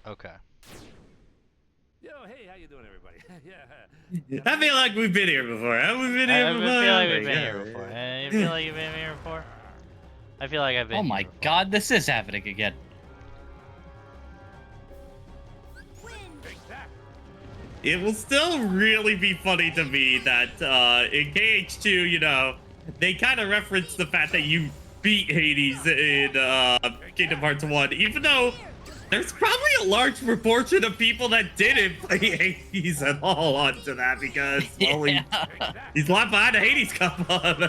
Okay. Yo, hey, how you doing, everybody? Yeah. I feel like we've been here before. Have we been I here before? feel like we've been Yeah. here before. You feel like you've been here before? I feel like I've been Oh here my before. god, this is happening again. Win. It will still really be funny to me that in KH2, you know, they kind of reference the fact that you beat Hades in Kingdom Hearts 1, even though there's probably a large proportion of people that didn't play Hades at all onto that because, well, he's a lot behind the Hades Cup on.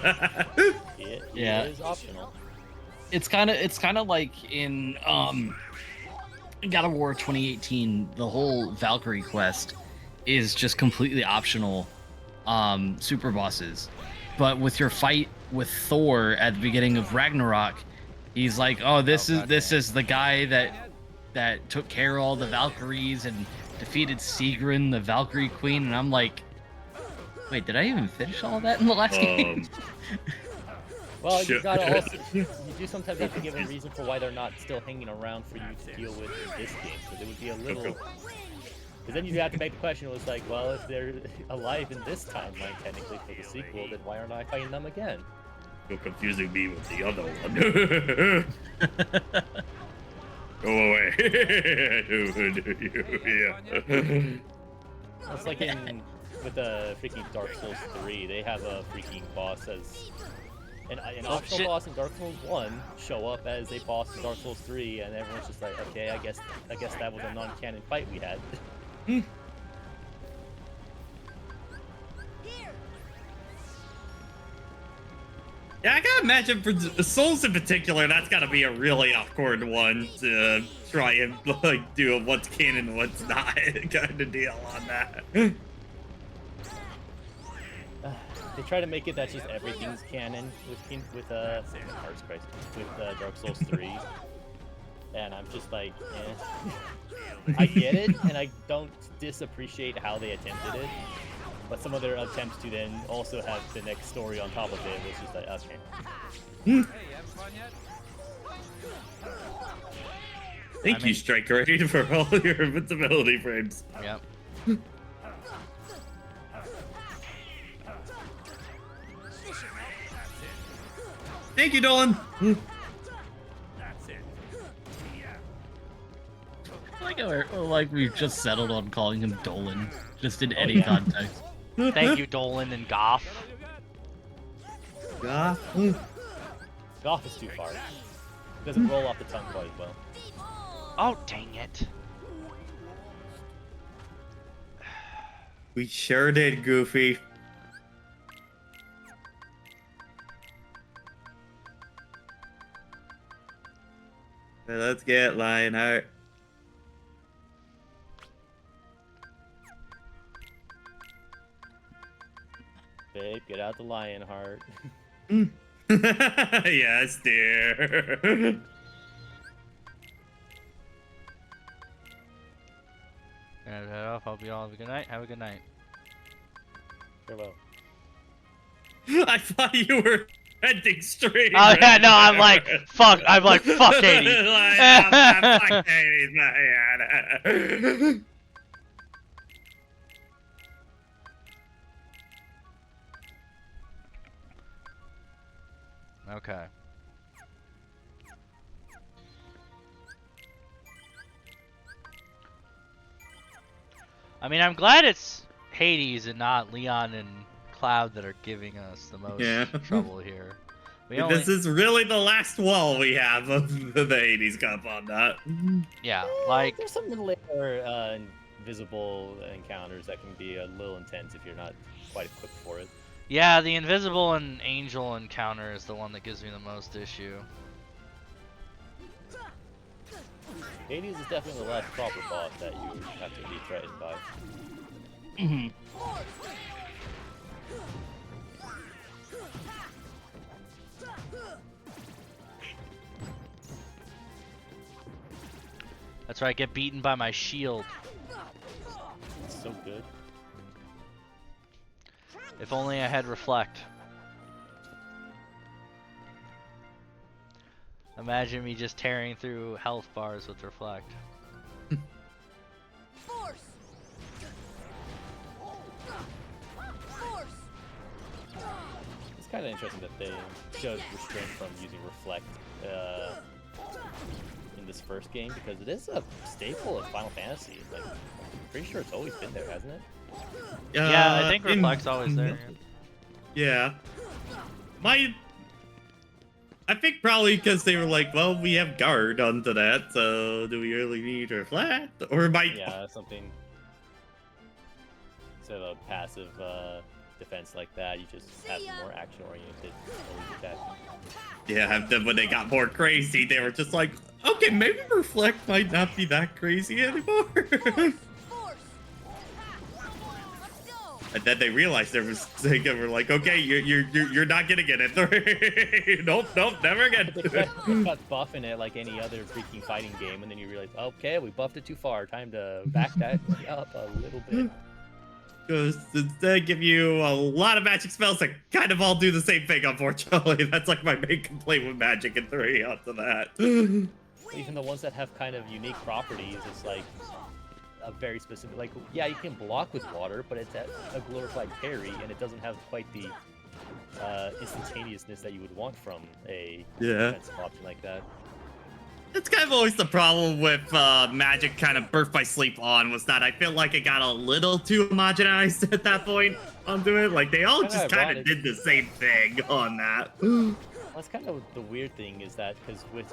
It Yeah. is optional. It's kind of like in God of War 2018, the whole Valkyrie quest is just completely optional super bosses. But with your fight with Thor at the beginning of Ragnarok, he's like, "Oh, this is the guy that took care of all the Valkyries and defeated Sigrun, the Valkyrie Queen." And I'm like, "Wait, did I even finish all that in the last game?" Well, you Sure. gotta also, you do sometimes have to give a reason for why they're not still hanging around for you to deal with in this game, because it would be a little. Because then you have to make the question. It was like, well, if they're alive in this timeline technically for the sequel, then why aren't I fighting them again? You're confusing me with the other one. Go away. Yeah. It's like with the freaking Dark Souls 3, they have a freaking boss as an optional shit. boss in Dark Souls 1 show up as a boss in Dark Souls 3, and everyone's just like, okay, I guess that was a non-canon fight we had. Here. Yeah, I gotta imagine for Souls in particular, that's gotta be a really awkward one to try and like do a what's canon and what's not kind of deal on that. They try to make it that just everything's canon with Dark Souls 3, and I'm just like, eh. I get it, and I don't disappreciate how they attempted it, but some of their attempts to then also have the next story on top of it was just like, okay. Hey, you having fun yet? Thank you, Striker, for all your invincibility frames. Yep. Thank you, Dolan. That's it. Like we've just settled on calling him Dolan, just in any yeah. context. Thank you, Dolan and Goff. Yeah. Goff is too far. Doesn't roll off the tongue quite as well. Oh, dang it. We sure did, Goofy. So let's get Lionheart. Babe, get out the Lionheart. Yes, dear. And head off. Hope you all have a good night. Have a good night. Farewell. I thought you were ending stream. Oh yeah, no, I'm like, fuck. I'm like, fuck Katie. Fuck Hades, man. Okay. I mean, I'm glad it's Hades and not Leon and Cloud that are giving us the most trouble here. This is really the last wall we have of the Hades Cup on that. Yeah, like, There's some later invisible encounters that can be a little intense if you're not quite equipped for it. yeah, the invisible and angel encounter is the one that gives me the most issue. Hades is definitely the last proper boss that you have to be threatened by. That's right, I get beaten by my shield. It's so good. If only I had reflect. Imagine me just tearing through health bars with reflect. Force. Force. It's kind of interesting that they showed restraint from using reflect in this first game because it is a staple of Final Fantasy. Like, I'm pretty sure it's always been there, hasn't it? Yeah, I think reflect's always there. Yeah. I think probably because they were like, well, we have guard onto that, so do we really need reflect? Or might Yeah, something. Instead of a passive defense like that, you just have more action-oriented always attacking. Then when they got more crazy, they were just like, okay, maybe reflect might not be that crazy anymore. Force. Let's go. And then they realized there was they were like, okay, you're not gonna get it. nope, never again. They kept buffing it like any other freaking fighting game, and then you realize, okay, we buffed it too far. Time to back that up a little bit. Because they give you a lot of magic spells that kind of all do the same thing, unfortunately. That's like my main complaint with Magic in 3 onto that. Even the ones that have kind of unique properties, it's like a very specific, like, yeah, you can block with water, but it's a glorified parry, and it doesn't have quite the instantaneousness that you would want from a defensive option like that. It's kind of always the problem with Magic kind of Birth by Sleep on, was that I feel like it got a little too homogenized at that point onto it. Like, they all just kind of did the same thing on that. That's kind of the weird thing, is that because with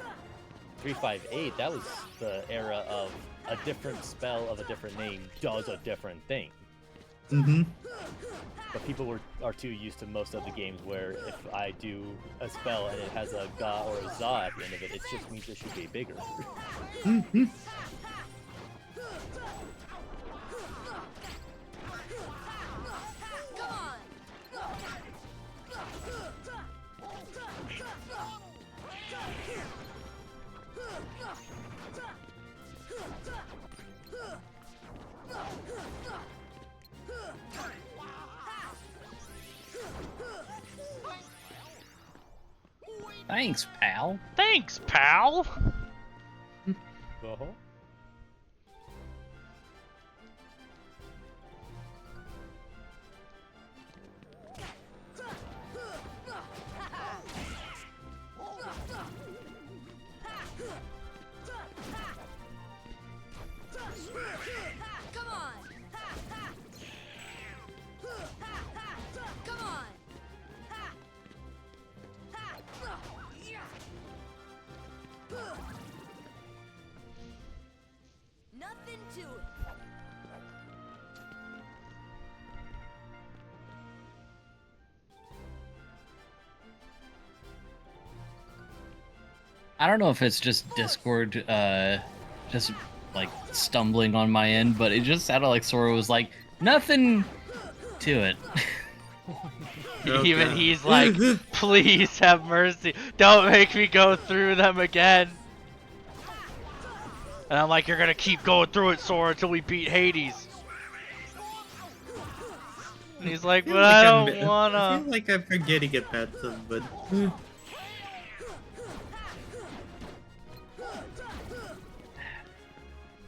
358, that was the era of a different spell of a different name does a different thing. Mm-hmm. But people are too used to most of the games where if I do a spell and it has a ga or a za at the end of it, it just means it should be bigger. Mm-hmm. Come on. Thanks, pal. Thanks, pal! Uh-huh. to it. I don't know if it's just Discord, just like stumbling on my end, but it just sounded like Sora was like, nothing to it. Even he's like, please have mercy. Don't make me go through them again. And I'm like, you're gonna keep going through it, Sora, until we beat Hades. And he's like, but I don't I wanna. feel like I'm forgetting about them, but.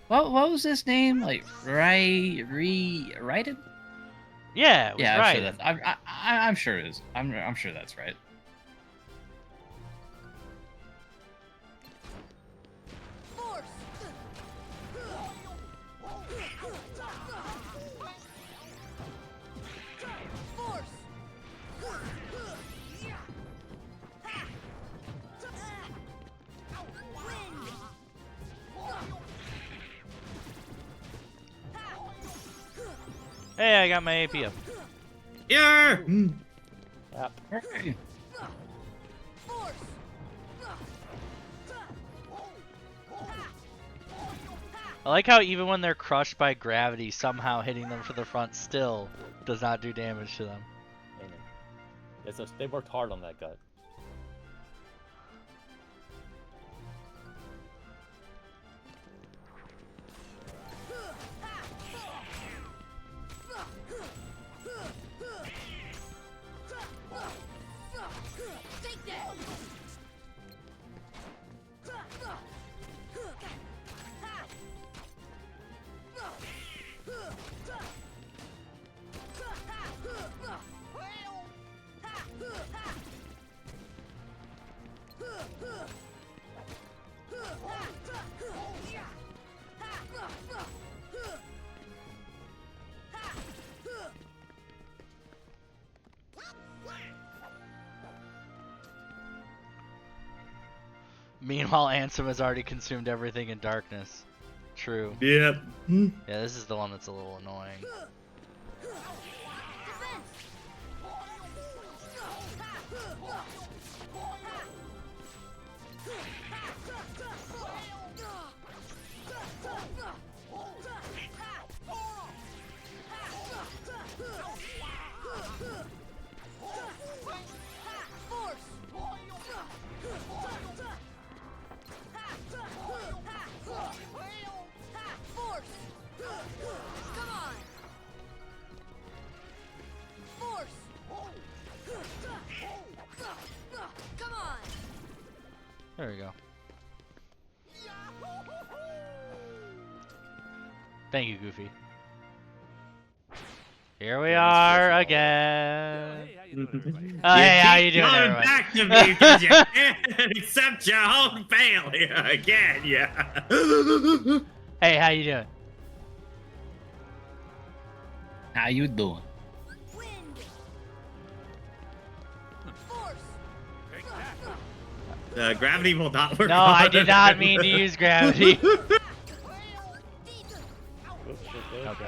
What was his name? Like Raiden? Yeah, it was Yeah, I'm right. sure that's. I'm sure it is. I'm sure that's right. Force. Force. Wind. Hey, I got my AP up. Yeah. Okay. Force. I like how even when they're crushed by gravity, somehow hitting them from the front still does not do damage to them. Amen. Yeah, so they worked hard on that gut. Take that. Meanwhile, Ansem has already consumed everything in darkness. True. Yep. Yeah, this is the one that's a little annoying. There we go. Thank you, Goofy. Here we are again. Hey, how you doing, everybody? Oh, hey, how you keep doing, going everybody? back to me because you can't accept your own failure again, yeah. Hey, how you doing? How you doing? Wind. Force. Take that. Gravity will not work. No, I on did it. not mean to use gravity.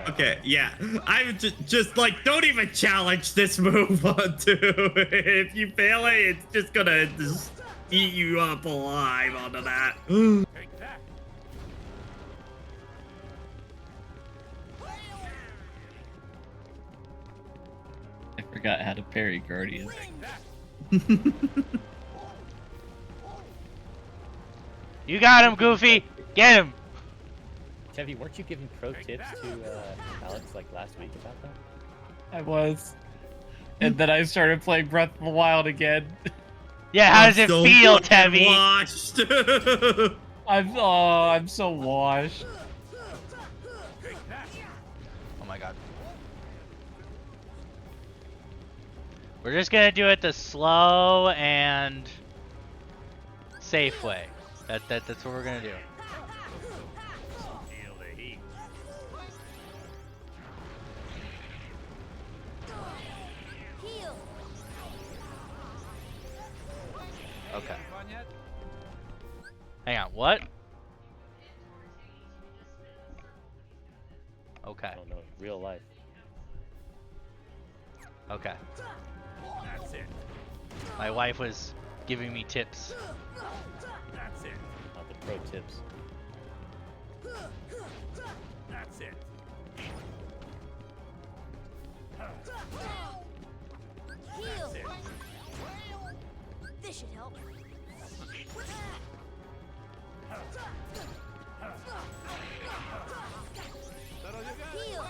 Okay, yeah. I just like don't even challenge this move onto. If you fail it, it's just gonna just eat you up alive onto that. Take that. I forgot how to parry Guardian. Take that. You got him, Goofy. Get him. Chevy, weren't you giving pro tips to Alex like last week about that? I was. And then I started playing Breath of the Wild again. Yeah, how does it So feel, fucking Tevy? washed. I'm so washed. Take that. Oh my god. We're just gonna do it the slow and safe way. That's what we're gonna do. Feel the heat. Heal. Okay. Having fun yet? Hang on, what? Okay. I don't know, real life. Okay. That's it. My wife was giving me tips. That's it. Not the pro tips. That's it. Heal. That's it. This should help. That all you got? Heal.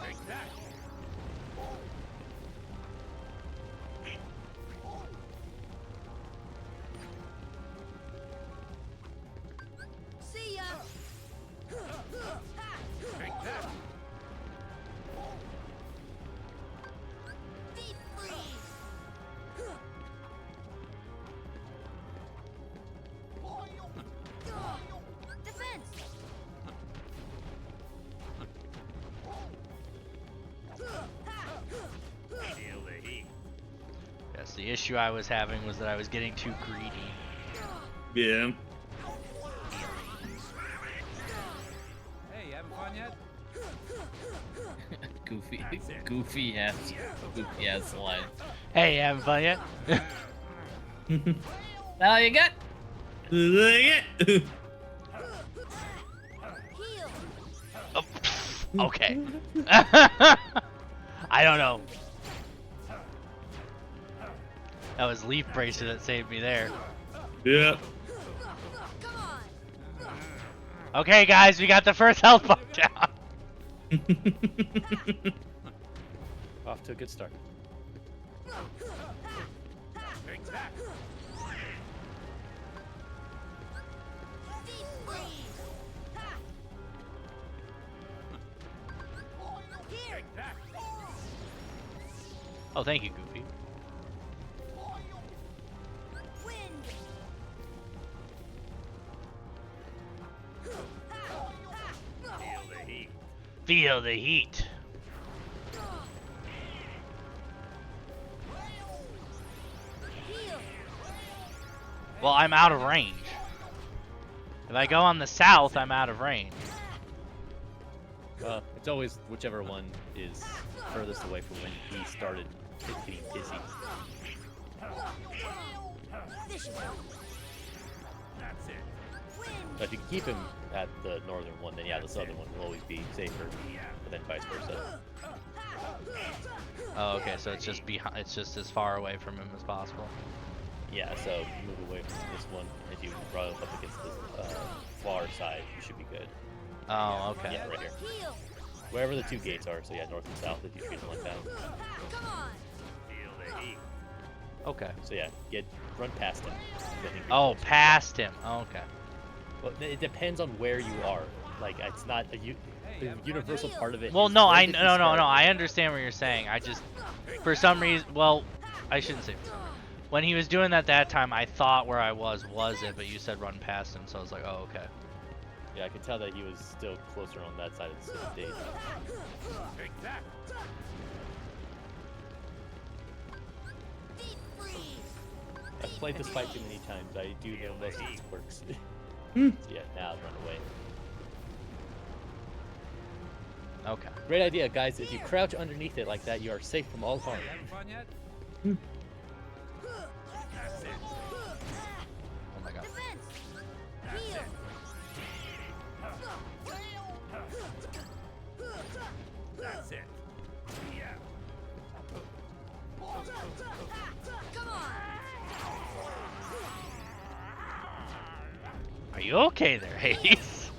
Take that. See ya. Take that. Deep freeze. Defense. Feel the heat. Yes, the issue I was having was that I was getting too greedy. Yeah. Hey, you having fun yet? goofy ass line. Hey, you having fun yet? Now you got. Heal. Oh, okay. I don't know. That was Leaf Bracer that saved me there. Yeah. Come on. Okay, guys, we got the first health bar down. Off to a good start. Take that. Deep freeze. Here. Take that. Oh, thank you, Goofy. Wind. Feel the heat. Feel the heat. Heal. Well, I'm out of range. If I go on the south, I'm out of range. It's always whichever one is furthest away from when he started getting pissy. This should help. That's it. Wind. But if you keep him at the northern one, then yeah, the southern one will always be safer. But then vice versa. Oh, okay, so it's just behind. It's just as far away from him as possible. Yeah, so move away from this one. If you run up against the far side, you should be good. Oh, okay. Yeah, right here. Heal. Wherever the two gates are, so yeah, north and south, if you treat them like that. Come on. Feel the heat. Okay. So yeah, run past him. Then he can Oh, closer. past him. Okay. Well, it depends on where you are. Like, it's not the universal part of it. Well, is no, where I did no you no start? no. I understand what you're saying. I just, for some reason, well, I shouldn't say. For some reason. When he was doing that time, I thought where I was it, but you said run past him, so I was like, oh, okay. Yeah, I could tell that he was still closer on that side of the stage. Take that. Deep freeze. I've played this fight too many times. I do know most of its quirks. So yeah, now run away. Okay. Great idea, guys. If you crouch underneath it like that, you are safe from all harm. You having fun yet? That's it. Oh my god. Defense. Heal. That's it. Yeah. Come on. Are you okay there, Hades?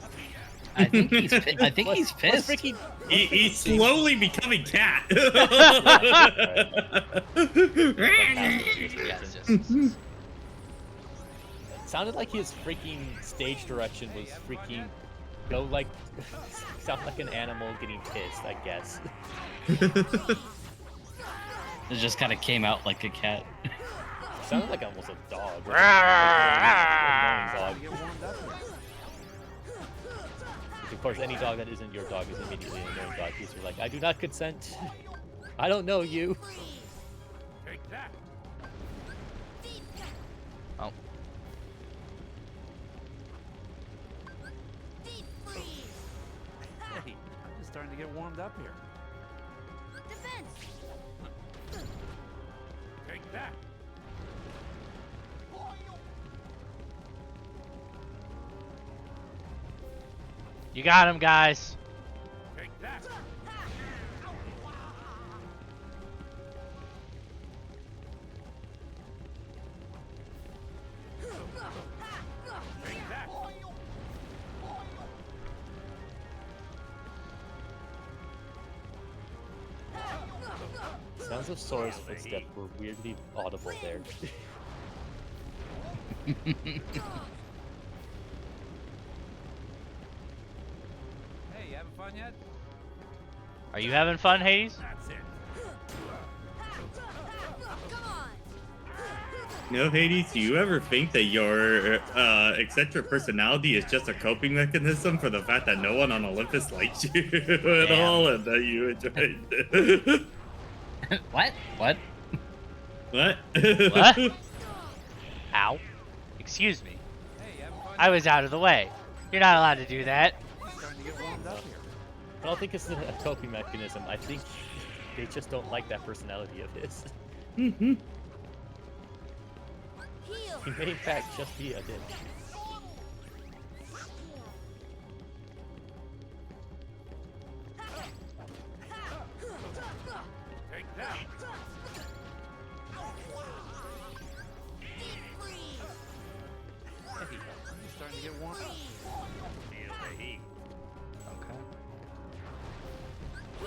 I think he's What's pissed. freaking He's slowly becoming cat. Yes, yes. sounded like his freaking stage direction was freaking go like sound like an animal getting pissed, I guess. It just kind of came out like a cat. Sounded like almost a dog. Like You a get warmed up here. Which, of course, any dog that isn't your dog is immediately an annoying dog because you're like, I do not consent. I don't know you. Take that. Oh. to get warmed up here. Defense. Take that. You got him, guys. Take that. Take that. Sounds of Sora's footsteps were weirdly audible there. Hey, you having fun yet? Are you having fun, Hades? That's it. Come on. No, Hades, do you ever think that your eccentric personality is just a coping mechanism for the fact that no one on Olympus likes you at Damn. all and that you enjoy it? What? What? What? What? Ow. Excuse me. Hey, you having fun? I was out of the way. You're not allowed to do that. Starting to get warmed up here. I don't think it's a coping mechanism. I think they just don't like that personality of his. Mhm. Heal. He may in fact just be a bitch. Take that. Deep freeze. Hey, you're starting to get warmed up. Feel the heat. Okay.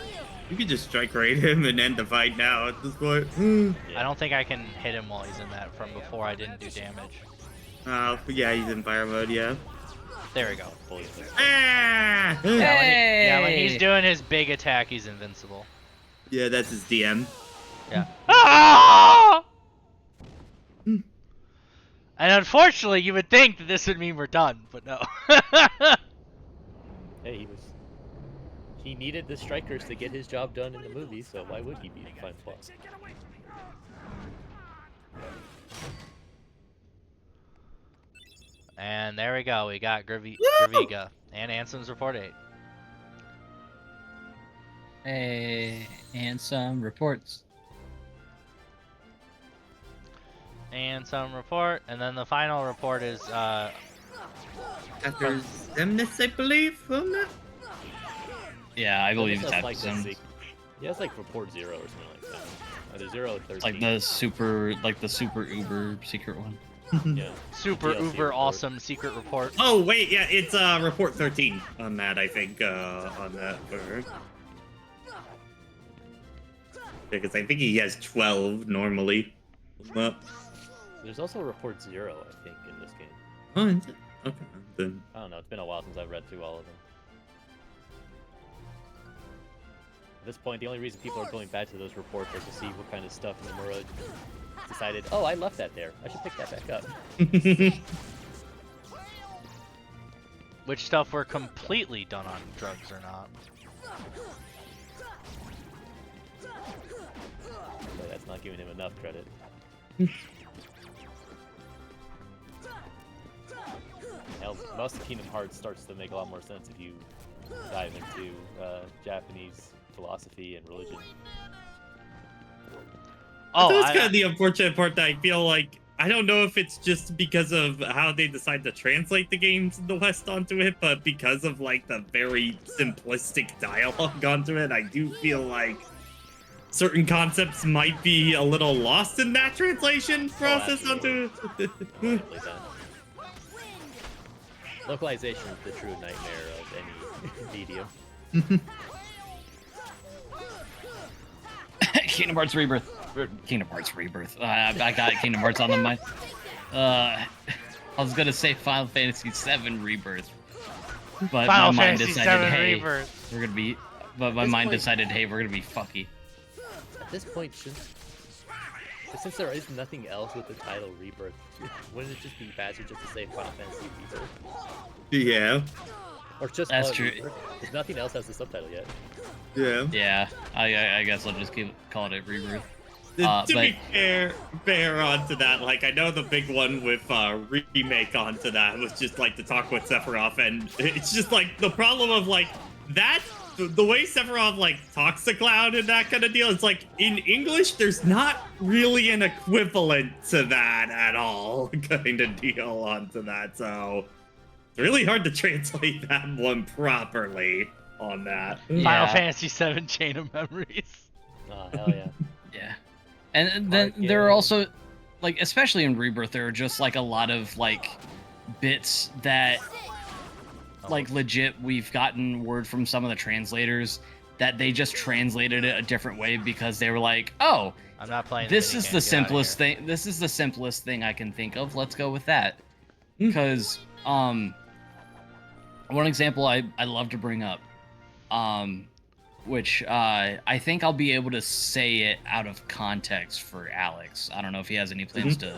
Heal. You could just strike rate him and end the fight now at this point. I don't think I can hit him while he's in that from before I didn't do damage. Yeah, he's in fire mode, yeah. There we go. Fully fixed. Ah! Yeah, when he's doing his big attack, he's invincible. Yeah, that's his DM. Yeah. Ah! And unfortunately, you would think that this would mean we're done, but no. Hey, he needed the strikers to get his job done in the movie, so why would he be the final boss? And there we go. We got Graviga and Ansem's Report 8. Hey, and some reports. And some report, and then the final report is After Zemnis, I believe, on that? Yeah, I believe it's That's after like some. Yeah, it's like report 0 or something like that. Either 0 or 13. It's like the super uber secret one. Yeah. super DLC uber report. awesome secret report. Oh, wait, yeah, it's report 13 on that, I think, on that. Because I think he has 12 normally. Well, There's also report 0, I think, in this game. oh, is it? Okay, then. I don't know, it's been a while since I've read through all of them. At this point, the only reason people are going back to those reports are to see what kind of stuff Nomura decided, oh, I left that there. I should pick that back up. Which stuff were completely done on drugs or not. So that's not giving him enough credit. Now, most of Kingdom Hearts starts to make a lot more sense if you dive into Japanese philosophy and religion. Oh, That's kind of the unfortunate part that I feel like, I don't know if it's just because of how they decide to translate the games in the West onto it, but because of like the very simplistic dialogue onto it, I do feel like certain concepts might be a little lost in that translation process onto Definitely that. Localization is the true nightmare of any medium. Kingdom Hearts Rebirth. Kingdom Hearts Rebirth. I got Kingdom Hearts on the mind. I was gonna say Final Fantasy VII Rebirth, but Final my mind Fantasy decided, VII hey, Rebirth. we're gonna be. But my This mind point- decided, hey, we're gonna be fucky. At this point, since there is nothing else with the title Rebirth, wouldn't it just be faster just to say Final Fantasy Rebirth? yeah, Or just That's call it true. Rebirth? Because nothing else has the subtitle yet. yeah. Yeah, I guess I'll just keep calling it Rebirth. To But- be fair onto that, like I know the big one with remake onto that was just like to talk with Sephiroth, and it's just like the problem of like that the way Sephiroth like talks to Cloud and that kind of deal, it's like in English there's not really an equivalent to that at all kind of deal onto that. So it's really hard to translate that one properly on that. Final Yeah. Fantasy VII Chain of Memories. Oh, hell yeah. Yeah. And then Hard there are game. also, like, especially in Rebirth, there are just, like, a lot of, like, bits that, like, legit, we've gotten word from some of the translators that they just translated it a different way because they were like, oh, I'm not playing. this video is game, the get outta simplest here. thing. This is the simplest thing I can think of. Let's go with that. Hmm. Because, one example I love to bring up, which I think I'll be able to say it out of context for Alex. I don't know if he has any plans to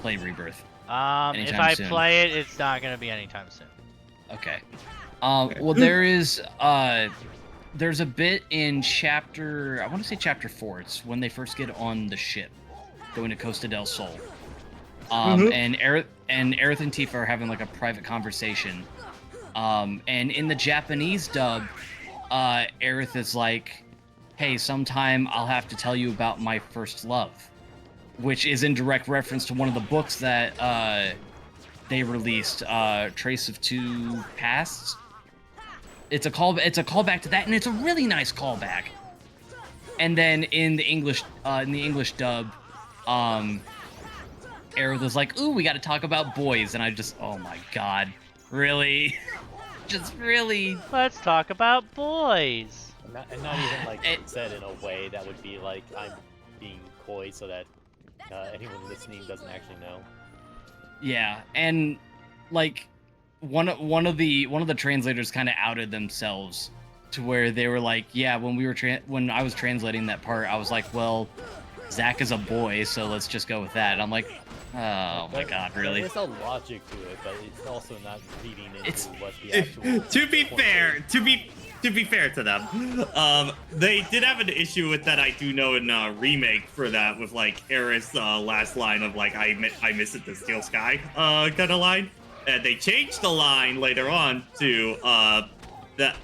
play Rebirth. If anytime I soon. play it, it's not gonna be anytime soon. Okay. Well, there's a bit in chapter, I want to say chapter 4. It's when they first get on the ship, going to Costa del Sol. And Aerith and Tifa are having like a private conversation. And in the Japanese dub, Aerith is like, "Hey, sometime I'll have to tell you about my first love," which is in direct reference to one of the books that they released, Trace of Two Pasts. It's a callback to that, and it's a really nice callback. And then in the English dub, Aerith was like, "Ooh, we got to talk about boys," and I just, oh my god, really, just really. Let's talk about boys. And not even like It- said in a way that would be like I'm being coy so that anyone listening doesn't actually know. Yeah, and like one of the translators kind of outed themselves to where they were like, "Yeah, when I was translating that part, I was like, well, Zack is a boy, so let's just go with that." And I'm like, oh my god, really? There's a logic to it, but it's also not reading into It's- what the actual. To be point fair, is. to be fair to them, they did have an issue with that. I do know in remake for that with like Aerith's last line of like I miss it, the steel sky kind of line, and they changed the line later on to that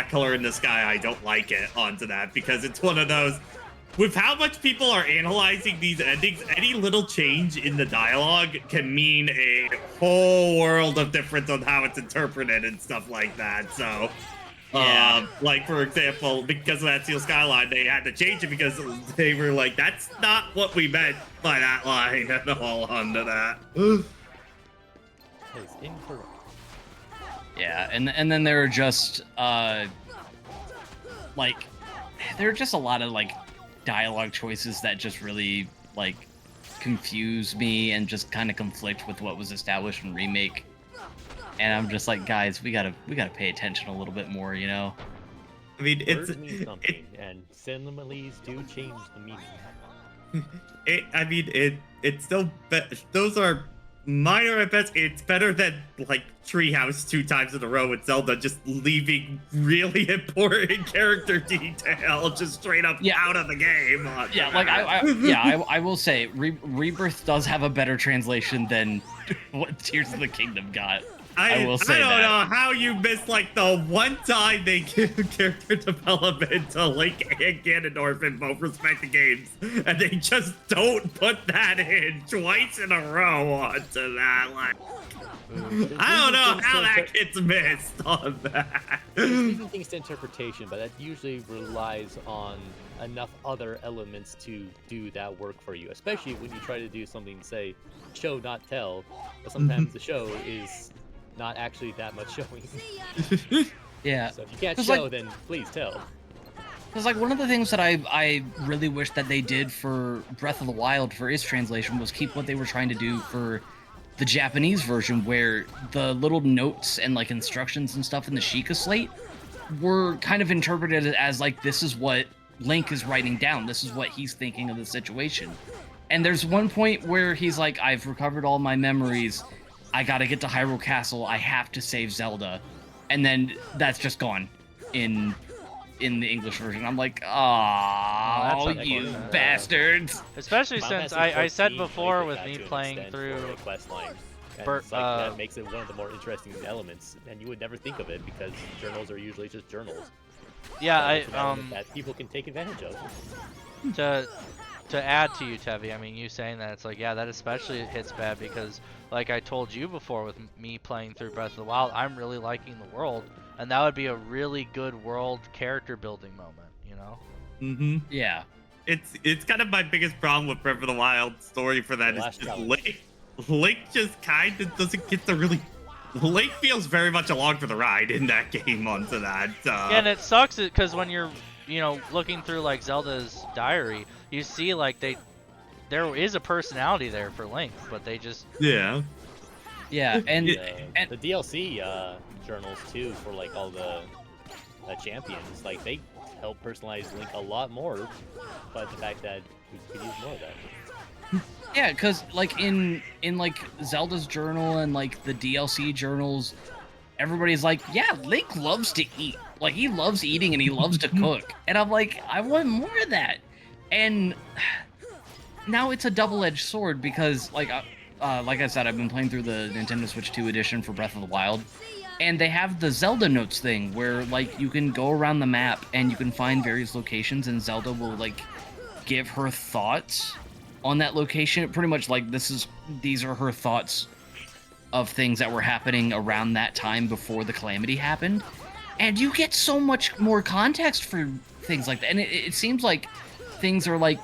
color in the sky, I don't like it, onto that, because it's one of those. With how much people are analyzing these endings, any little change in the dialogue can mean a whole world of difference on how it's interpreted and stuff like that. So, Yeah. like for example, because of that Steel Skyline, they had to change it because they were like, "That's not what we meant by that line," and all onto that. Is incorrect. Yeah, and then there are just like there are just a lot of like dialogue choices that just really like confuse me and just kind of conflict with what was established in remake. And I'm just like, guys, we gotta pay attention a little bit more, you know? I mean, Words mean something, and similes do change the meaning. it's still those are minor at best. It's better than like Treehouse 2 times in a row with Zelda just leaving really important character detail just straight up Yeah. out of the game. Yeah, like I will say Rebirth does have a better translation than what Tears of the Kingdom got. I will say I don't that. know how you missed like the one time they give character development to Link and Ganondorf in both respective games, and they just don't put that in twice in a row onto that. Like, I don't know how that gets missed on that. Leaving things to interpretation, but that usually relies on enough other elements to do that work for you, especially when you try to do something, say, show not tell, but sometimes the show is not actually that much showing. Yeah. So if you can't 'Cause, show, like- then please tell. Because like one of the things that I really wish that they did for Breath of the Wild for its translation was keep what they were trying to do for the Japanese version, where the little notes and like instructions and stuff in the Sheikah slate were kind of interpreted as like, this is what Link is writing down, this is what he's thinking of the situation. And there's one point where he's like, I've recovered all my memories, I gotta get to Hyrule Castle, I have to save Zelda. And then that's just gone in the English version. I'm like, that's oh, unfortunate. you bastards. Especially Final since Fantasy I said 14 before made with that me to an playing extent through for a quest line. And Bur- it's like, that makes it one of the more interesting elements, and you would never think of it because journals are usually just journals. Yeah, But it's an I element that people can take advantage of. to add to you, Tevi, I mean, you saying that, it's like, yeah, that especially hits bad because, like I told you before with me playing through Breath of the Wild, I'm really liking the world, and that would be a really good world character building moment, you know? Mm-hmm. Yeah. It's kind of my biggest problem with Breath of the Wild story for that The is last just challenge. Link just kind of doesn't get to really. Link feels very much along for the ride in that game onto that. Yeah, and it sucks because when you're, you know, looking through like Zelda's diary, you see like there is a personality there for Link, but they just Yeah. Yeah, and The DLC journals too for like all the champions, like they help personalize Link a lot more, but the fact that we could use more of that. yeah, because like in like Zelda's journal and like the DLC journals, everybody's like, yeah, Link loves to eat. Like he loves eating and he loves to cook. And I'm like, I want more of that. And now it's a double-edged sword because like I said, I've been playing through the Nintendo Switch 2 edition for Breath of the Wild. And they have the Zelda notes thing where like you can go around the map and you can find various locations and Zelda will like give her thoughts on that location. Pretty much like these are her thoughts of things that were happening around that time before the calamity happened. And you get so much more context for things like that. And it seems like things are like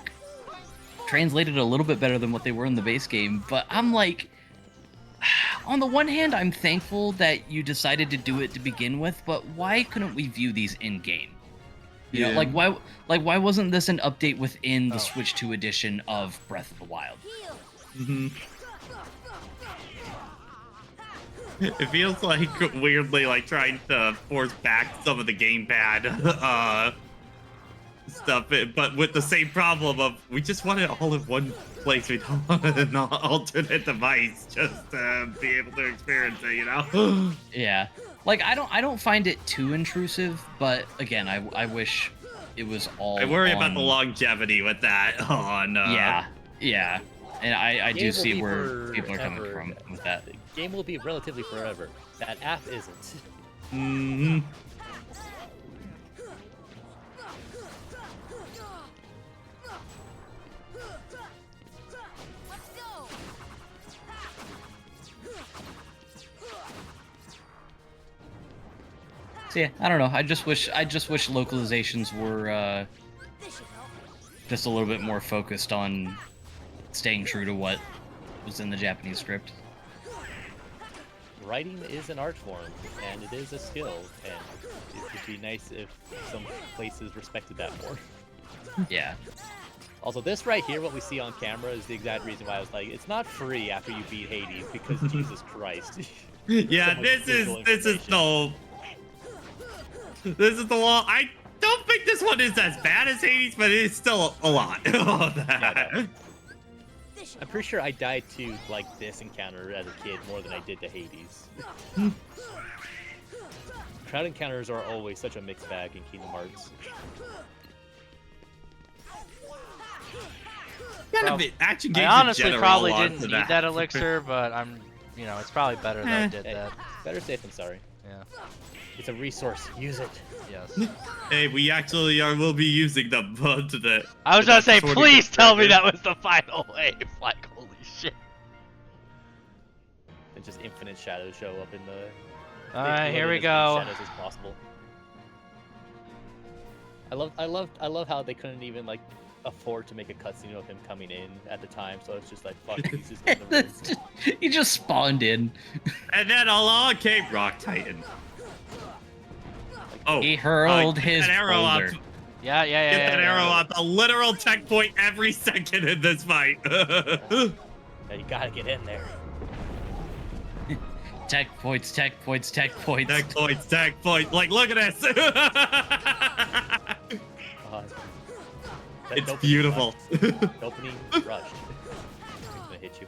translated a little bit better than what they were in the base game. But I'm like, on the one hand, I'm thankful that you decided to do it to begin with, but why couldn't we view these in game? You know, why wasn't this an update within the Switch 2 edition of Breath of the Wild? Mm-hmm. It feels like weirdly like trying to force back some of the gamepad stuff, but with the same problem of we just want it all in one place. We don't want an alternate device just to be able to experience it, you know? Yeah. Like I don't find it too intrusive, but again, I wish it was all I worry on... about the longevity with that on Yeah. And I do Game will see be where people are coming forever. from with that. The game will be relatively forever. That app isn't. Mm-hmm. Let's go. So yeah, I don't know. I just wish localizations were This should help. just a little bit more focused on staying true to what was in the Japanese script. Writing is an art form, and it is a skill, and it would be nice if some places respected that more. Yeah. Also, this right here, what we see on camera, is the exact reason why I was like, it's not free after you beat Hades, because Jesus Christ. Yeah, So much this is visual the wall. I don't think this one is as bad as Hades, but it's still a lot of that. Yeah, I'm pretty sure I died to like this encounter as a kid more than I did to Hades. Crowd encounters are always such a mixed bag in Kingdom Hearts. Action I games honestly in general probably are didn't to need that. that elixir, but it's probably better that I did Hey, that. better safe than sorry. Yeah. It's a resource. Use it. Yes. Hey, we actually will be using them to the. I was gonna say, That's please tell me 40%. that was the final wave. Like, holy shit. And just infinite shadows show up in the. All right, here we as many go. Shadows as possible. I love how they couldn't even like afford to make a cutscene of him coming in at the time, so it's just like fuck. He's just in the room. He just spawned in. And then along came Rock Titan. Oh, He hurled get his that arrow up. boulder. Yeah. Get that arrow up. A literal checkpoint every second in this fight. Yeah, you gotta get in there. Tech points. Checkpoint. Like, look at this. That It's dopamine beautiful. rush. Dopamine rush. I'm gonna hit you.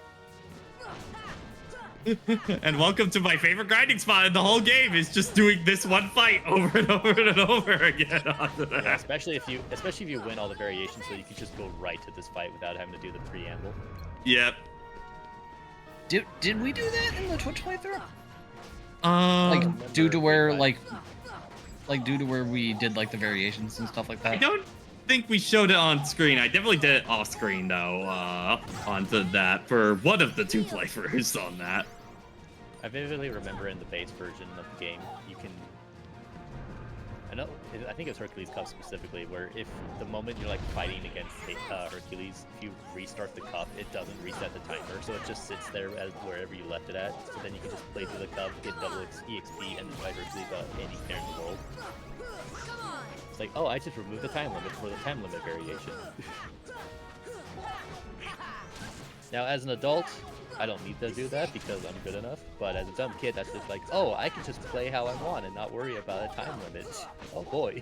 And welcome to my favorite grinding spot in the whole game is just doing this one fight over and over and over again. Onto that. Yeah, especially if you win all the variations, so you can just go right to this fight without having to do the preamble. Yep. Did we do that in the Twitch playthrough? Like, Due to where Like, due to where we did like the variations and stuff like that. I don't think we showed it on screen. I definitely did it off screen though. Onto that for one of the 2 playthroughs on that. I vividly remember in the base version of the game, you can. I think it's Hercules Cup specifically, where if the moment you're like fighting against Hercules, if you restart the cup, it doesn't reset the timer, so it just sits there as wherever you left it at. So then you can just play through the cup, get double EXP, and then fight Hercules any player in the world. It's like, oh, I just removed the time limit for the time limit variation. Now, as an adult, I don't need to do that because I'm good enough, but as a dumb kid, that's just like, oh, I can just play how I want and not worry about a time limit. Oh boy.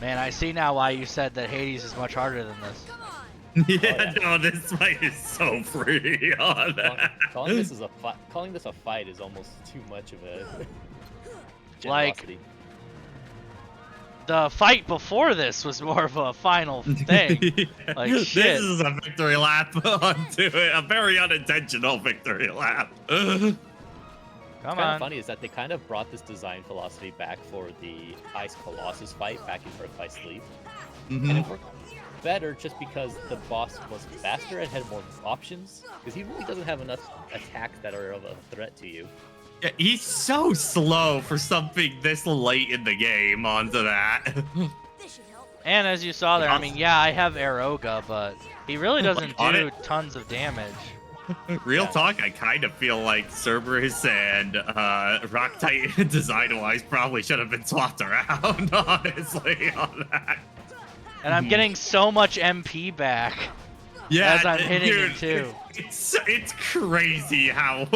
Man, I see now why you said that Hades is much harder than this. Yeah, no, this fight is so free on that. Calling this a fight is almost too much of a Like, generosity. the fight before this was more of a final thing. Like, shit. This is a victory lap onto it. A very unintentional victory lap. Come What's kind on. of funny is that they kind of brought this design philosophy back for the Ice Colossus fight back in Birth by Sleep. And it worked better just because the boss was faster and had more options. Because he really doesn't have enough attacks that are of a threat to you. Yeah, he's so slow for something this late in the game onto that. This should help. And as you saw there, I mean, yeah, I have Aeroga, but he really doesn't on do it. tons of damage. Real Yeah. talk, I kind of feel like Cerberus and Rock Titan design-wise probably should have been swapped around, honestly, on that. And I'm getting so much MP back. Yeah, As I'm hitting dude, it too. It's crazy how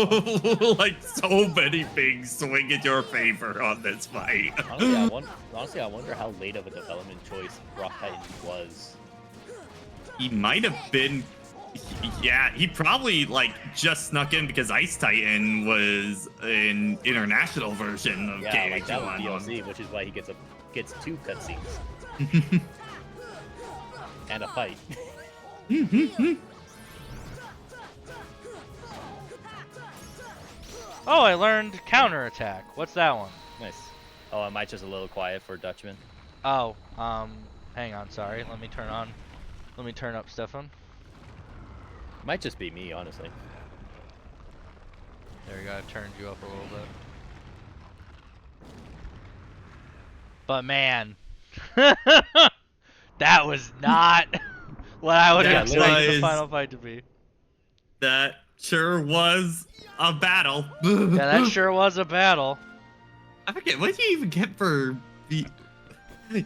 like so many things swing in your favor on this fight. Honestly, I wonder how late of a development choice Rock Titan was. He might have been. Yeah, he probably like just snuck in because Ice Titan was an international version of Yeah, like that was KH1. DLC, which is why he gets 2 cutscenes and a fight. Oh, I learned counterattack. What's that one? Nice. Oh, am I just a little quiet for Dutchman? Oh, hang on, sorry. Let me turn up Stefan. Might just be me, honestly. There you go, I've turned you up a little bit. But man, that was not what I would have That expected the was- final fight to be. That sure was a battle. Yeah, that sure was a battle. I forget what did you even get for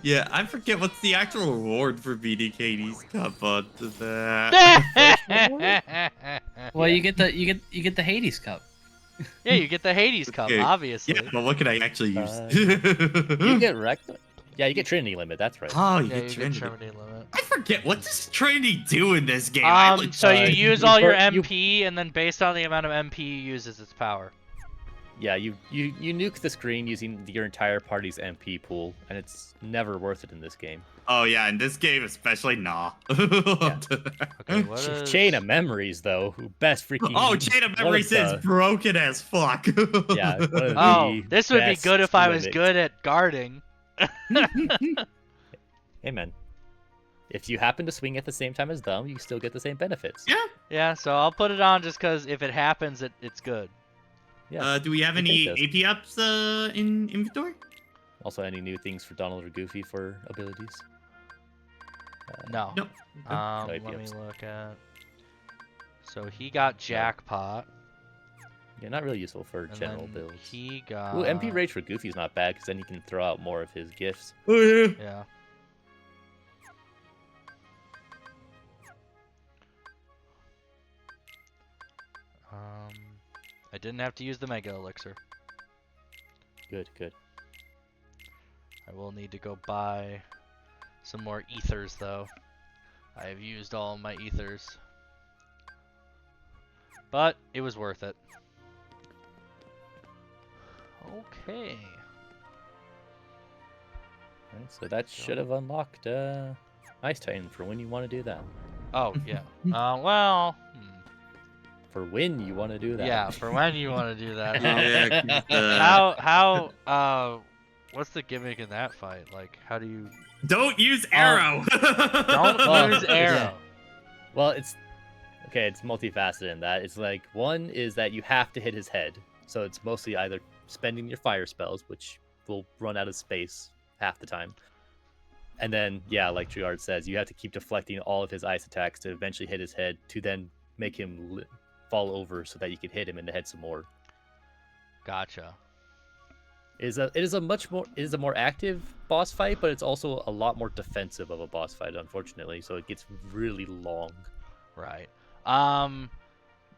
Yeah, I forget what's the actual reward for beating Katie's Cup onto that. Well, you get the Hades Cup. Yeah, you get the Hades Cup, Okay. obviously. Yeah, but what can I actually use? You get wrecked. Yeah, you get Trinity Limit. That's right. Oh, Yeah, you you get get Trinity. Trinity limit. I forget what does Trinity do in this game. I legit- So you use all your you- MP, and then based on the amount of MP you use is its power. Yeah, you nuke the screen using your entire party's MP pool, and it's never worth it in this game. Oh yeah, in this game especially, nah. Okay, what is... Chain of Memories, though, best freaking. Oh, Chain of one Memories is the- broken as fuck. Yeah. One of Oh, the this would be best good if I was limits. good at guarding. Hey man, if you happen to swing at the same time as them, you still get the same benefits. Yeah. Yeah, so I'll put it on just because if it happens, it's good. Yeah. Do we have I any think AP ups in inventory? Also, any new things for Donald or Goofy for abilities? No. Nope. No Let me APMs. look at... So he got Jackpot. Yeah, not really useful for And general then builds. he got... Ooh, MP Rage for Goofy's not bad, because then you can throw out more of his gifts. Oh yeah. Yeah. I didn't have to use the Mega Elixir. Good, good. I will need to go buy some more ethers, though. I have used all my ethers. But it was worth it. Okay. Alright, so that should have unlocked Ice Titan for when you want to do that. Oh yeah. Well. For when you want to do that. Yeah, for when you want to do that. Yeah, 'cause, How what's the gimmick in that fight? Like, how do you don't use arrow. don't Well, use arrow? Well, it's okay. It's multifaceted in that. It's like one is that you have to hit his head, so it's mostly either spending your fire spells, which will run out of space half the time, and then yeah, like Triard says, you have to keep deflecting all of his ice attacks to eventually hit his head to then make him fall over so that you can hit him in the head some more. Gotcha. It is a more active boss fight, but it's also a lot more defensive of a boss fight, unfortunately. So it gets really long. Right.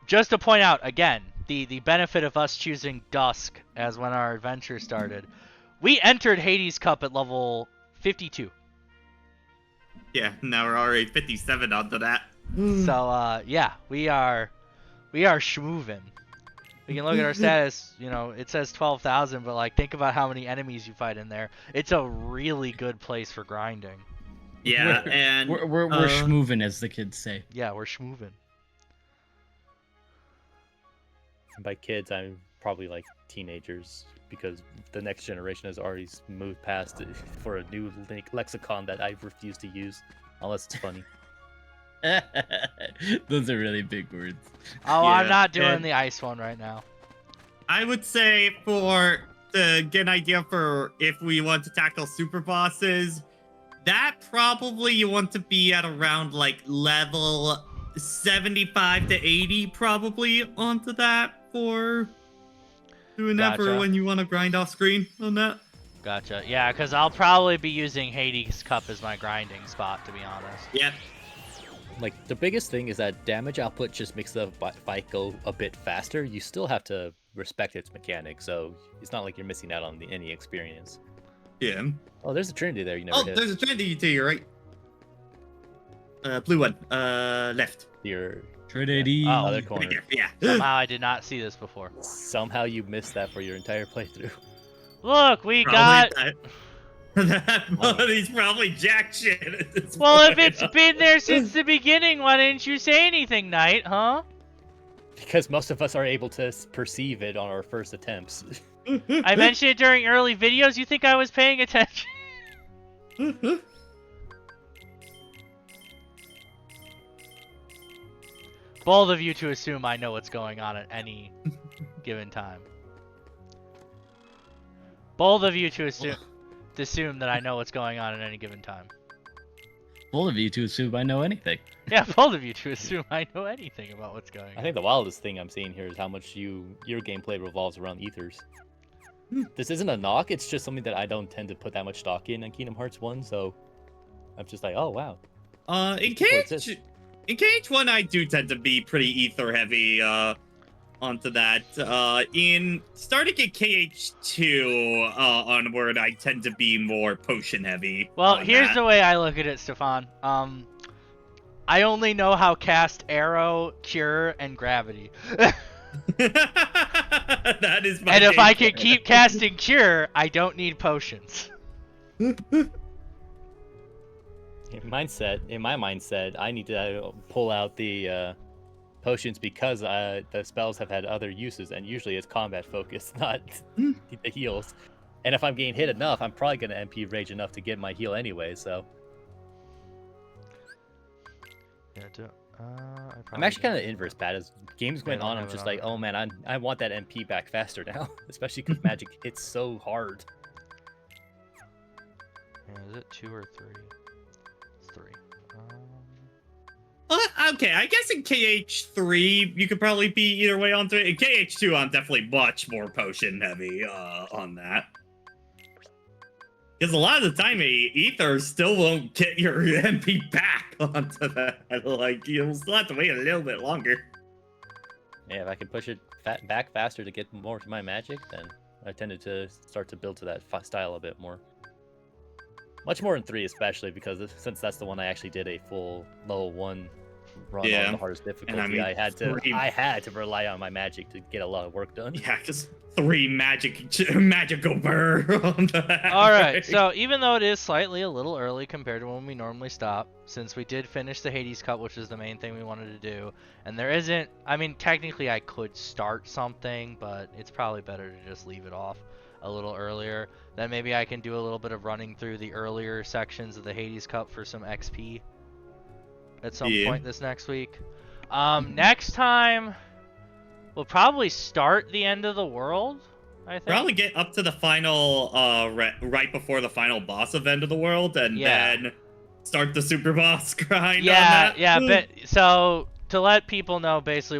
Just to point out again, the benefit of us choosing Dusk as when our adventure started, we entered Hades Cup at level 52. Yeah, now we're already 57 onto that. So yeah, we are schmoovin'. We can look at our status, you know, it says 12,000, but like think about how many enemies you fight in there. It's a really good place for grinding. Yeah, and We're schmoovin', as the kids say. Yeah, we're schmoovin'. And by kids, I'm probably like teenagers, because the next generation has already moved past it for a new lexicon that I refuse to use, unless it's funny. Those are really big words. Oh, Yeah, I'm not doing and- the ice one right now. I would say to get an idea for if we want to tackle super bosses, that probably you want to be at around like level 75 to 80 probably onto that for doing that for Gotcha. when you want to grind off screen on that. Gotcha. Yeah, because I'll probably be using Hades Cup as my grinding spot, to be honest. Yep. Like, the biggest thing is that damage output just makes the fight go a bit faster. You still have to respect its mechanics, so it's not like you're missing out on any experience. Yeah. Oh, there's a Trinity there you never Oh, hit. there's a Trinity to your right. Blue one. Left. Your Trinity. Oh. other Right corner. there. Yeah. Somehow I did not see this before. Somehow you missed that for your entire playthrough. Look, we got... That money's probably jack shit at this Well, if point. it's been there since the beginning, why didn't you say anything, Knight, huh? Because most of us are able to perceive it on our first attempts. I mentioned it during early videos. You think I was paying attention? Bold of you to assume I know what's going on at any given time. Bold of you to assume that I know what's going on at any given time. Bold of you to assume I know anything. Yeah, bold of you to assume I know anything about what's going I on. think the wildest thing I'm seeing here is how much your gameplay revolves around ethers. This isn't a knock, it's just something that I don't tend to put that much stock in Kingdom Hearts 1, so I'm just like, oh wow. In People exist. KH1, I do tend to be pretty ether heavy onto that. In starting at KH2 onward, I tend to be more potion heavy. Well, on here's that. the way I look at it, Stefan. I only know how cast Arrow, Cure, and Gravity. That is my And if I game can keep casting Cure, I don't need potions. In my mindset, I need to pull out the potions because the spells have had other uses, and usually it's combat focused, not the heals. And if I'm getting hit enough, I'm probably gonna MP rage enough to get my heal anyway. So I'm actually kind of inverse, Pat. As games went on, I'm just like, oh man, I want that MP back faster now, especially because magic hits so hard. Is it 2 or 3? It's 3. Okay, I guess in KH3 you could probably be either way onto it. In KH2, I'm definitely much more potion heavy on that. Because a lot of the time, ether still won't get your MP back onto that. Like, you'll still have to wait a little bit longer. Yeah, if I can push it back faster to get more to my magic, then I tended to start to build to that style a bit more. Much more in 3, especially because since that's the one I actually did a full level 1 run Yeah. on the hardest difficulty. And I mean, I three- had to rely on my magic to get a lot of work done. Yeah, because 3 magical burr on that. All right, so even though it is slightly a little early compared to when we normally stop, since we did finish the Hades Cup, which is the main thing we wanted to do, and there isn't, I mean, technically I could start something, but it's probably better to just leave it off a little earlier. Then maybe I can do a little bit of running through the earlier sections of the Hades Cup for some XP at some point this next week. Next time, we'll probably start the end of the world, I think. Probably get up to the final, right before the final boss of End of the World, and then start the super boss grind on that. But so to let people know basically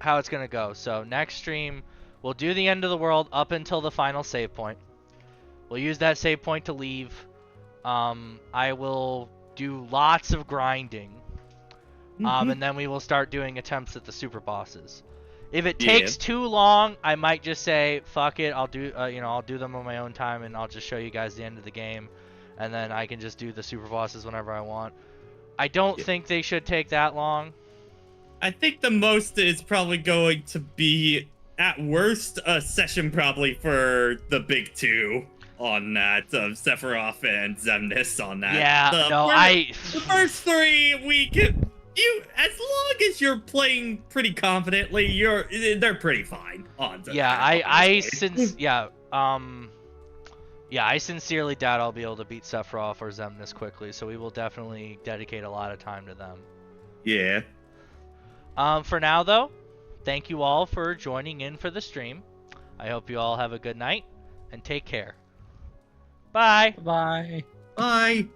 how it's gonna go. So next stream, we'll do the End of the World up until the final save point. We'll use that save point to leave. I will do lots of grinding. And then we will start doing attempts at the super bosses. If it takes too long, I might just say, fuck it, I'll do I'll do them on my own time, and I'll just show you guys the end of the game, and then I can just do the super bosses whenever I want. I don't think they should take that long. I think the most is probably going to be, at worst, a session probably for the big two on that, Sephiroth and Xemnas on that. Yeah, The first 3, we can... as long as you're playing pretty confidently, they're pretty fine on Xemnas. I sincerely doubt I'll be able to beat Sephiroth or Xemnas quickly, so we will definitely dedicate a lot of time to them. Yeah. For now, though, thank you all for joining in for the stream. I hope you all have a good night, and take care. Bye! Bye. Bye.